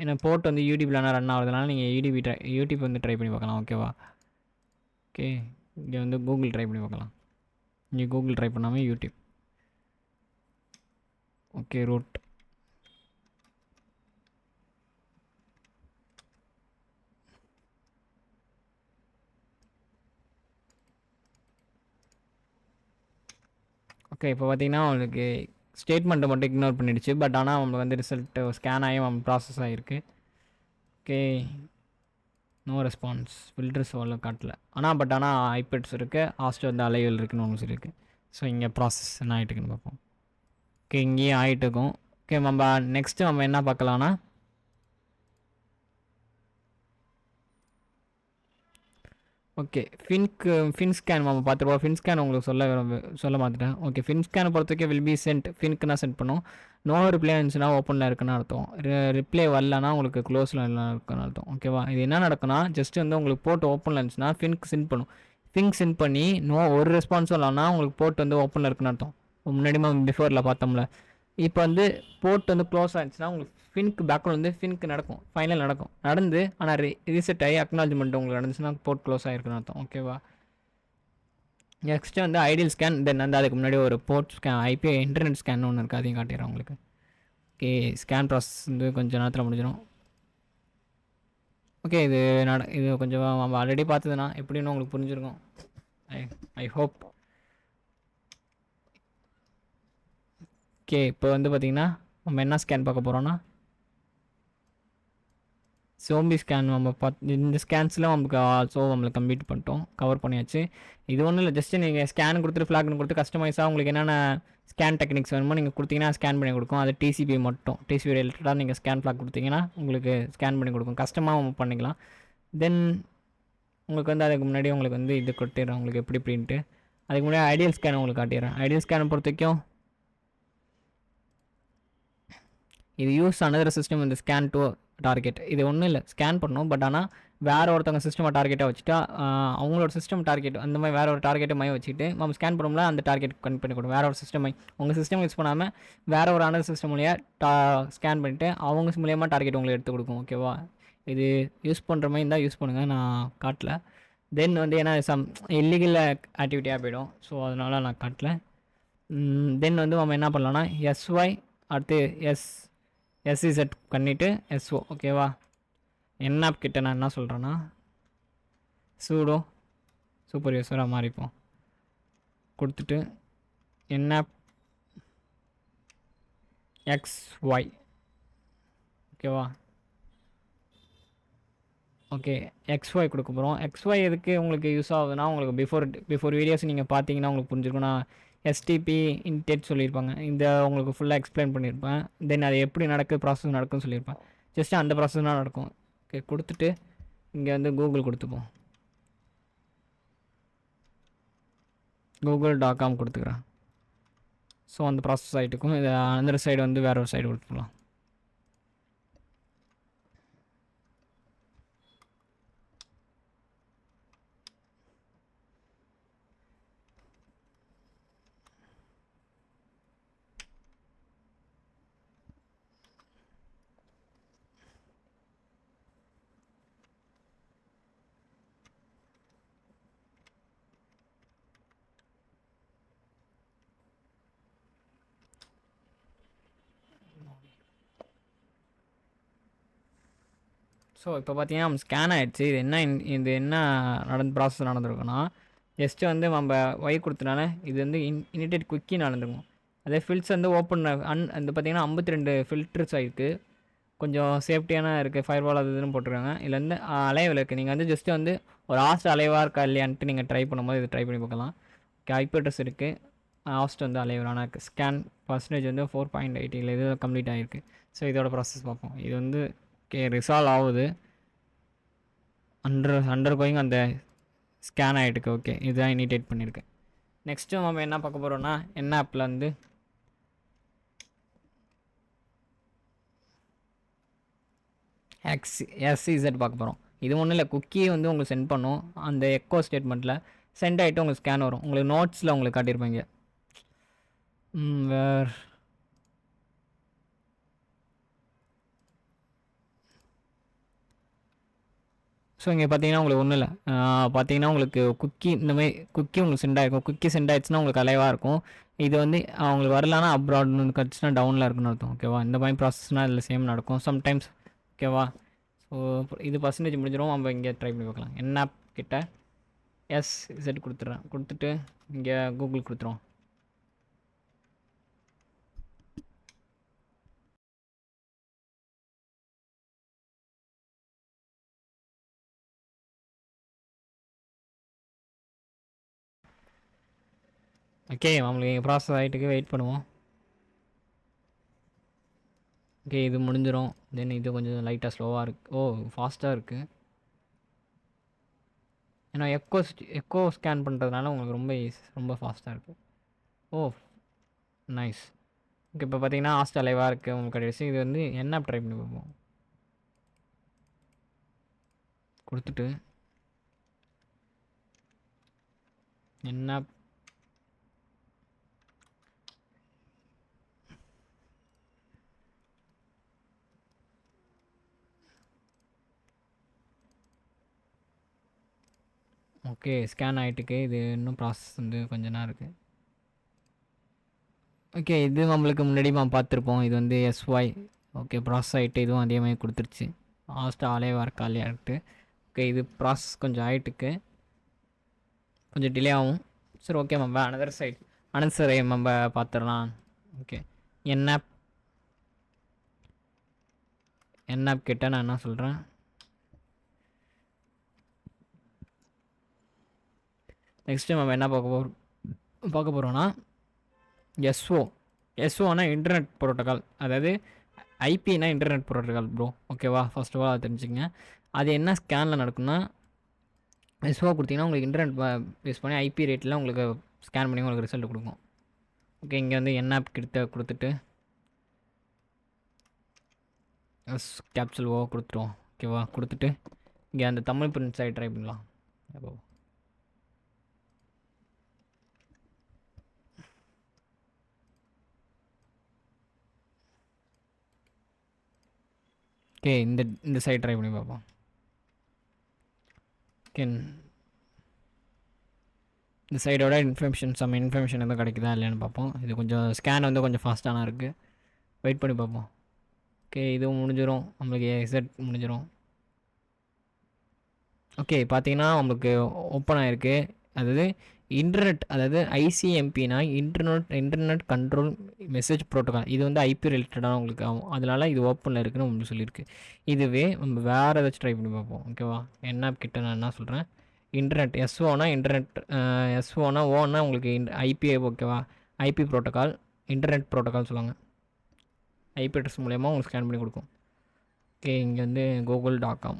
ஏன்னா போர்ட் வந்து யூடியூப்லனா ரன் ஆகுதுனால நீங்கள் யூடியூப் வந்து ட்ரை பண்ணி பார்க்கலாம். ஓகேவா, ஓகே இங்கே வந்து கூகுள் ட்ரை பண்ணி பார்க்கலாம். இங்கே கூகுள் ட்ரை பண்ணாமல் யூடியூப். ஓகே ரூட் ஓகே இப்போ பார்த்தீங்கன்னா உங்களுக்கு ஸ்டேட்மெண்ட்டை மட்டும் இக்னோர் பண்ணிடுச்சு. பட் ஆனால் நம்மளுக்கு வந்து ரிசல்ட்டு ஸ்கேன் ஆகி நம்ம ப்ராசஸ் ஆகிருக்கு. ஓகே நோ ரெஸ்பான்ஸ், ஃபில்டர்ஸ் அவ்வளோ காட்டல. பட் ஆனால் ஐபெட்ஸ் இருக்குது, ஹாஸ்ட் வந்து அலைவல் இருக்குன்னு ஒன்று இருக்குது. ஸோ இங்கே ப்ராசஸ் என்ன ஆகிட்டுக்குன்னு பார்ப்போம். ஓகே இங்கேயும் ஆகிட்டு இருக்கும். ஓகே நம்ம நெக்ஸ்ட்டு நம்ம என்ன பார்க்கலான்னா ஓகே. ஃபின் ஸ்கேன் நம்ம பார்த்துருப்போம். ஃபின் ஸ்கேன் உங்களுக்கு சொல்ல மாட்டேன். ஓகே, ஃபின் ஸ்கேனை பொறுத்த வரைக்கும் வில் பி சென்ட். ஃபின்க்குனா சென்ட் பண்ணும். நோ ரிப்ளை இருந்துச்சுன்னா ஓப்பனில் இருக்குன்னு அர்த்தம். ரிப்ளை வரலன்னா உங்களுக்கு க்ளோஸில் இருக்குன்னு அர்த்தம். ஓகேவா? இது என்ன நடக்குன்னா ஜஸ்ட் வந்து உங்களுக்கு போர்ட் ஓப்பனில் இருந்துச்சுன்னா ஃபின்க்கு சென்ட் பண்ணும். ஃபின்க் சென்ட் பண்ணி ஒரு ரெஸ்பான்ஸும் இல்லைன்னா உங்களுக்கு போர்ட் வந்து ஓப்பனில் இருக்குன்னு அர்த்தம். முன்னாடி பிஃபோரில் பார்த்தோம்ல. இப்போ வந்து போர்ட் வந்து க்ளோஸ் ஆகிடுச்சுன்னா உங்களுக்கு ஃபின்க்கு பேக்ரவுண்ட் வந்து ஃபின்க்கு நடக்கும், ஃபைனல் நடக்கும். நடந்து ஆனால் ரீசெட் ஆகி அக்னாலஜ்மெண்ட் உங்களுக்கு நடந்துச்சுன்னா போர்ட் க்ளோஸ் ஆகிருக்குன்னு அர்த்தம். ஓகேவா? நெக்ஸ்ட்டு வந்து ஐடியல் ஸ்கேன். தென் வந்து அதுக்கு முன்னாடி ஒரு port scan, IP internet scan ஒன்று இருக்குது, அதையும் காட்டிடுறேன் உங்களுக்கு. ஓகே, ஸ்கேன் ப்ராசஸ் வந்து கொஞ்சம் நேரத்தில் முடிஞ்சிடும். ஓகே, இது கொஞ்சம் நம்ம ஆல்ரெடி பார்த்ததுன்னா எப்படின்னு உங்களுக்கு புரிஞ்சிருக்கும். I hope. ஓகே, இப்போ வந்து பார்த்திங்கன்னா நம்ம என்ன ஸ்கேன் பார்க்க போகிறோன்னா சோம்பி ஸ்கேன். நம்ம இந்த ஸ்கேன்ஸில் நமக்கு ஆல்சோ நம்மளுக்கு கம்ப்ளீட் பண்ணிட்டோம், கவர் பண்ணியாச்சு. இது ஒன்றும் இல்லை, ஜஸ்ட்டு நீங்கள் ஸ்கேன் கொடுத்துட்டு ஃப்ளாக்னு கொடுத்து கஸ்டமைஸாக உங்களுக்கு என்னென்ன ஸ்கேன் டெக்னிக்ஸ் வேணுமோ நீங்கள் கொடுத்தீங்கன்னா ஸ்கேன் பண்ணி கொடுக்கும். அது டிசிபி மட்டும், டிசிபி ரிலேட்டடாக நீங்கள் ஸ்கேன் ஃப்ளாக் கொடுத்தீங்கன்னா உங்களுக்கு ஸ்கேன் பண்ணி கொடுக்கும். கஸ்டமாக பண்ணிக்கலாம். தென் உங்களுக்கு வந்து அதுக்கு முன்னாடி உங்களுக்கு வந்து இது கொடுத்துட்றேன் உங்களுக்கு எப்படி பிரிண்ட்டு. அதுக்கு முன்னாடி ஐடியல் ஸ்கேன் உங்களுக்கு காட்டிடுறேன். ஐடியல் ஸ்கேனை பொறுத்த வரைக்கும் இது யூஸ் அனதர் சிஸ்டம் இந்த ஸ்கேன் டு டார்கெட். இது ஒன்றும் இல்லை, ஸ்கேன் பண்ணணும். பட் ஆனால் வேறு ஒருத்தவங்க சிஸ்டமை டார்கெட்டாக வச்சுட்டா அவங்களோட சிஸ்டம் டார்கெட் அந்த மாதிரி வேறு ஒரு டார்கெட்டை மையம் வச்சுட்டு நம்ம ஸ்கேன் பண்ணோம்னா அந்த டார்கெட் கனெக்ட் பண்ணி கொடுக்கும். வேறு ஒரு சிஸ்டம் உங்கள் சிஸ்டம் யூஸ் பண்ணாமல் வேறு ஒரு அனதர் சிஸ்டம் மூலியாக ஸ்கேன் பண்ணிவிட்டு அவங்க மூலியமாக டார்கெட் உங்களுக்கு எடுத்து கொடுக்கும். ஓகேவா? இது யூஸ் பண்ணுற மாதிரி இருந்தால் யூஸ் பண்ணுங்கள், நான் காட்டல. தென் வந்து ஏன்னா இல்லீகல் ஆக்டிவிட்டியாக போயிடும், ஸோ அதனால் நான் காட்டல. தென் வந்து நம்ம என்ன பண்ணலாம்னா எஸ்ஒய் அடுத்து எஸ்இசட் பண்ணிவிட்டு எஸ்ஓ. ஓகேவா? என்ஆப் கிட்ட நான் என்ன சொல்கிறேன்னா சூடோ சூப்பர் யூஸராக மாறிப்போம் கொடுத்துட்டு என்ஆப் XY. ஓகேவா? ஓகே, XY கொடுக்க போகிறோம். XY எதுக்கு உங்களுக்கு யூஸ் ஆகுதுன்னா உங்களுக்கு பிஃபோர் வீடியோஸ் நீங்கள் பார்த்தீங்கன்னா உங்களுக்கு புரிஞ்சிருக்கும். நான் எஸ்டிபி இன்டெட் சொல்லியிருப்பாங்க, இந்த உங்களுக்கு ஃபுல்லாக எக்ஸ்பிளைன் பண்ணியிருப்பேன். தென் அது எப்படி ப்ராசஸ் நடக்குன்னு சொல்லியிருப்பேன். ஜஸ்ட்டு அந்த ப்ராசஸ் தான் நடக்கும். ஓகே, கொடுத்துட்டு இங்கே வந்து கூகுள் கொடுத்துப்போம். google.com கொடுத்துக்கிறேன். ஸோ அந்த ப்ராசஸ் ஆகிட்டுக்கும். இது அந்த சைடு வந்து வேறு ஒரு சைடு கொடுத்துக்கலாம். ஸோ இப்போ பார்த்தீங்கன்னா ஸ்கேன் ஆகிடுச்சு. இது என்ன ப்ராசஸ் நடந்திருக்குன்னா ஜஸ்ட்டு வந்து நம்ம ஒய் கொடுத்தனால இது வந்து இனிடேட் குக்கி நடந்துருக்கும். அதே ஃபில்ட்ஸ் வந்து ஓப்பன் அந்த பார்த்திங்கன்னா 52 ஃபில்டர்ஸ் ஆகிருக்கு. கொஞ்சம் சேஃப்டியான இருக்குது, ஃபயர்வால் அது இதுன்னு போட்டிருக்காங்க. இதில் வந்து அலைவில் இருக்குது. நீங்கள் வந்து ஜஸ்ட்டு வந்து ஒரு ஹாஸ்ட் அலைவாக இருக்கா இல்லையான்ட்டு நீங்கள் ட்ரை பண்ணும்போது இது ட்ரை பண்ணி பார்க்கலாம். ஓகே, ஐபி அட்ரஸ் இருக்குது, ஹாஸ்ட் வந்து அலைவரான ஸ்கேன் பர்சன்டேஜ் வந்து 4.80 இது கம்ப்ளீட் ஆகிருக்கு. ஸோ இதோட ப்ராசஸ் பார்ப்போம். இது வந்து ரிசால்வ் ஆகுது, அண்டர் கோயிங் அந்த ஸ்கேன் ஆகிட்டுருக்கு. ஓகே, இதுதான் இனிடேட் பண்ணியிருக்கு. நெக்ஸ்ட்டு நம்ம என்ன பார்க்க போகிறோன்னா என்ன ஆப்பில் வந்து எஸ்இசட் பார்க்க போகிறோம். இது ஒன்றும் இல்லை, குக்கியை வந்து உங்களுக்கு சென்ட் பண்ணும். அந்த எக்கோ ஸ்டேட்மெண்ட்டில் சென்ட் ஆகிட்டு உங்களுக்கு ஸ்கேன் வரும். உங்களுக்கு நோட்ஸில் உங்களுக்கு காட்டியிருப்பாங்க. வேறு ஸோ இங்கே பார்த்தீங்கன்னா உங்களுக்கு ஒன்றும் இல்லை, பார்த்தீங்கன்னா உங்களுக்கு குக்கி உங்களுக்கு சென்ட் ஆகிருக்கும். குக்கி சென்ட் ஆகிடுச்சுன்னா உங்களுக்கு அலைவாக இருக்கும். இது வந்து அவங்களுக்கு வரலான்னா அப்ராட்னு கிடச்சுன்னா டவுனில் இருக்குன்னு அர்த்தம். ஓகேவா? இந்த மாதிரி ப்ராசஸ்னால் இதில் சேம் நடக்கும் சம்டைம்ஸ். ஓகேவா? ஸோ இது பர்சன்டேஜ் முடிஞ்சிடும். நம்ம இங்கே ட்ரை பண்ணி பார்க்கலாம். என்ன கிட்ட எஸ்இசட் கொடுத்துட்டு இங்கே கூகுள் கொடுத்துருவோம். ஓகே, நம்மளுக்கு எங்கள் ப்ராசஸ் ஆகிட்டுக்கு வெயிட் பண்ணுவோம். ஓகே, இது முடிஞ்சிடும். தென் இது கொஞ்சம் லைட்டாக ஸ்லோவாக இருக்குது. ஃபாஸ்ட்டாக இருக்குது. ஏன்னா எக்கோ ஸ்கேன் பண்ணுறதுனால உங்களுக்கு ரொம்ப ஃபாஸ்ட்டாக இருக்குது. ஓ நைஸ். ஓகே, இப்போ பார்த்தீங்கன்னா ஹாஸ்ட் அலைவாக இருக்குது உங்களுக்கு கடைசி. இது வந்து என்ன ட்ரை பண்ணி பார்ப்போம். கொடுத்துட்டு என்ன ஓகே ஸ்கேன் ஆகிட்டுருக்கு. இது இன்னும் ப்ராசஸ் வந்து கொஞ்ச நேரம் இருக்குது. ஓகே, இது நம்மளுக்கு முன்னாடி நம்ம பார்த்துருப்போம். இது வந்து எஸ்ஒய். ஓகே, ப்ராசஸ் ஆகிட்டு இதுவும் அதே மாதிரி கொடுத்துருச்சு. லாஸ்ட்டு ஆலே வர காலியாக இருக்குது. ஓகே, இது ப்ராசஸ் கொஞ்சம் ஆகிட்டுருக்கு, கொஞ்சம் டிலே ஆகும். சரி ஓகே, நம்ம அனதர் சைட் நம்ம பார்த்துடலாம். ஓகே, என்ஆப் கிட்ட நான் என்ன சொல்கிறேன், நெக்ஸ்ட்டு நம்ம என்ன பார்க்க போகிறோன்னா எஸ்ஓனா இன்டர்நெட் ப்ரோட்டோக்கால். அதாவது ஐபினா இன்டர்நெட் ப்ரோட்டோக்கால் ப்ரோ. ஓகேவா, ஃபர்ஸ்ட் ஆஃப் ஆல் அதை தெரிஞ்சுங்க. அது என்ன ஸ்கேனில் நடக்குன்னா, எஸ்ஓ கொடுத்தீங்கன்னா உங்களுக்கு இன்டர்நெட் யூஸ் பண்ணி ஐபி ரேட்டில் உங்களுக்கு ஸ்கேன் பண்ணி உங்களுக்கு ரிசல்ட் கொடுக்கும். ஓகே, இங்கே வந்து என்ஆப் கிட்ட கொடுத்துட்டு கேப்சல் ஓ கொடுத்துருவோம். ஓகேவா, கொடுத்துட்டு இங்கே அந்த தமிழ் பிரிண்ட் சைட் ட்ரை பண்ணலாம். அப்போ ஓகே, இந்த சைட் ட்ரை பண்ணி பார்ப்போம். ஓகே, இந்த சைடோட இன்ஃபர்மேஷன் எதுவும் கிடைக்குதா இல்லைன்னு பார்ப்போம். இது கொஞ்சம் ஸ்கேன் வந்து கொஞ்சம் ஃபாஸ்ட்டான இருக்குது, வெயிட் பண்ணி பார்ப்போம். ஓகே, இதுவும் முடிஞ்சிடும், நம்மளுக்கு எக்ஸட் முடிஞ்சிடும். ஓகே, பார்த்தீங்கன்னா நம்மளுக்கு ஓப்பன் ஆகிருக்கு. அதாவது ஐசிஎம்பினா இன்டர்நெட் கண்ட்ரோல் மெசேஜ் ப்ரோட்டோக்கால். இது வந்து ஐபி ரிலேட்டடாக உங்களுக்கு ஆகும், அதனால இது ஓப்பனில் இருக்குன்னு உங்களுக்கு சொல்லியிருக்கு. இதுவே நம்ம வேறு ஏதாச்சும் ட்ரை பண்ணி பார்ப்போம். ஓகேவா, என்ன கிட்ட நான் என்ன சொல்கிறேன், இன்டர்நெட் எஸ்ஓனா ஓனா உங்களுக்கு ஐபி. ஓகேவா, ஐபி ப்ரோட்டோக்கால், இன்டர்நெட் ப்ரோட்டோக்கால் சொல்லுவாங்க. ஐபி அட்ரஸ் மூலயமா உங்களுக்கு ஸ்கேன் பண்ணி கொடுக்கும். ஓகே, இங்கே வந்து google.com.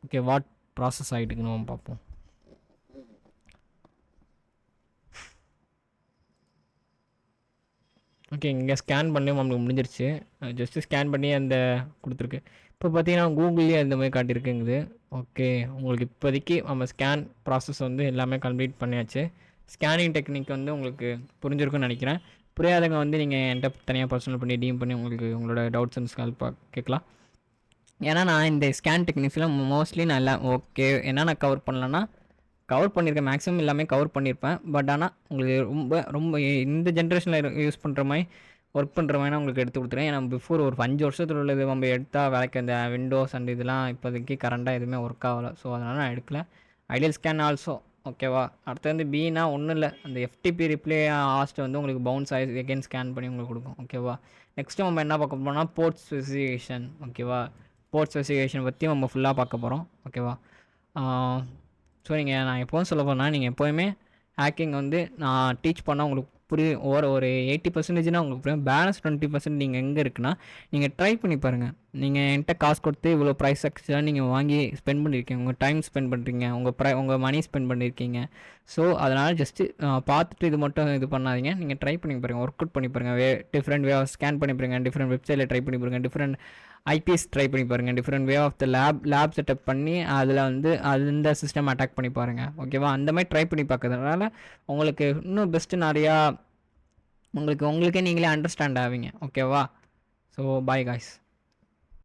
ஓகே, வாட் ப்ராசஸ் ஆகிட்டுக்குன்னு நம்ம பார்ப்போம். ஓகே, இங்கே ஸ்கேன் பண்ணி நம்மளுக்கு முடிஞ்சிருச்சு. ஜஸ்ட்டு ஸ்கேன் பண்ணி அந்த கொடுத்துருக்கு. இப்போ பார்த்தீங்கன்னா கூகுள்லேயே அந்த மாதிரி காட்டியிருக்குங்குது. ஓகே, உங்களுக்கு இப்போதைக்கு நம்ம ஸ்கேன் ப்ராசஸ் வந்து எல்லாமே கம்ப்ளீட் பண்ணியாச்சு. ஸ்கேனிங் டெக்னிக் வந்து உங்களுக்கு புரிஞ்சிருக்குன்னு நினைக்கிறேன். புரியாதவங்க வந்து நீங்கள் என்கிட்ட தனியாக பர்சனல் பண்ணி டீம் பண்ணி உங்களுக்கு உங்களோட டவுட்ஸ் அண்ட் ஸ்கால் கேட்கலாம். ஏன்னா நான் இந்த ஸ்கேன் டெக்னிக்ஸில் மோஸ்ட்லி நான் எல்லாம் ஓகே என்னென்ன கவர் பண்ணலன்னா கவர் பண்ணியிருக்கேன், மேக்ஸிமம் எல்லாமே கவர் பண்ணியிருப்பேன். பட் ஆனால் உங்களுக்கு ரொம்ப இந்த ஜென்ரேஷனில் யூஸ் பண்ணுற மாதிரி ஒர்க் பண்ணுற மாதிரி உங்களுக்கு எடுத்து கொடுத்துருவேன். ஏன்னா பிஃபோர் ஒரு 5 வருஷத்தில் உள்ளது நம்ம எடுத்தால் வேலைக்கு அந்த விண்டோஸ் அண்ட் இதெல்லாம் இப்போதைக்கு கரண்டாக எதுவுமே ஒர்க் ஆகலை. ஸோ அதனால் நான் எடுக்கல. Ideal scan also. ஓகேவா, அடுத்து வந்து பினா ஒன்றும் இல்லை, அந்த எஃப்டிபி ரிப்ளே ஹாஸ்ட் வந்து உங்களுக்கு பவுன்ஸ் ஆகி எகெயின் ஸ்கேன் பண்ணி உங்களுக்கு கொடுக்கும். ஓகேவா, நெக்ஸ்ட்டு நம்ம என்ன பார்க்க போகிறோம்னா போர்ட் ஸ்பெசிஃபிகேஷன். ஓகேவா, போர்ட் ஸ்பெசிஃபிகேஷன் பற்றி நம்ம ஃபுல்லாக பார்க்க போகிறோம். ஓகேவா, ஸோ நான் எப்போவும் சொல்ல போனால் நீங்கள் எப்போயுமே ஹேக்கிங் வந்து நான் டீச் பண்ணால் உங்களுக்கு புரியும். ஒரு 80% உங்களுக்கு புரியும். பேலன்ஸ் 20% நீங்கள் எங்கே இருக்குன்னா நீங்கள் ட்ரை பண்ணி பாருங்கள். நீங்கள் என்கிட்ட காசு கொடுத்து இவ்வளோ ப்ரைஸ் ஆக்சுவலாக நீங்கள் வாங்கி ஸ்பெண்ட் பண்ணியிருக்கீங்க, உங்கள் டைம் ஸ்பெண்ட் பண்ணுறீங்க, உங்கள் மணி ஸ்பெண்ட் பண்ணியிருக்கீங்க. ஸோ அதனால் ஜஸ்ட்டு பார்த்துட்டு இது மட்டும் இது பண்ணாதீங்க, நீங்கள் ட்ரை பண்ணி பாருங்கள், ஒர்க் அவுட் பண்ணி பாருங்கள். டிஃப்ரெண்ட் வே ஆஃப் ஸ்கேன் பண்ணி பாருங்கள், டிஃப்ரெண்ட் வெப்சைட்டில் ட்ரை பண்ணி பாருங்கள், டிஃப்ரெண்ட் ஐபிஎஸ் ட்ரை பண்ணி பாருங்கள், different way of the lab setup பண்ணி அதில் வந்து அந்த சிஸ்டம் அட்டாக் பண்ணி பாருங்கள். ஓகேவா, அந்த மாதிரி ட்ரை பண்ணி பார்க்கறதுனால உங்களுக்கு இன்னும் பெஸ்ட்டு நிறையா உங்களுக்கே நீங்களே அண்டர்ஸ்டாண்ட் ஆவீங்க. ஓகேவா, ஸோ பாய் காய்ஸ்.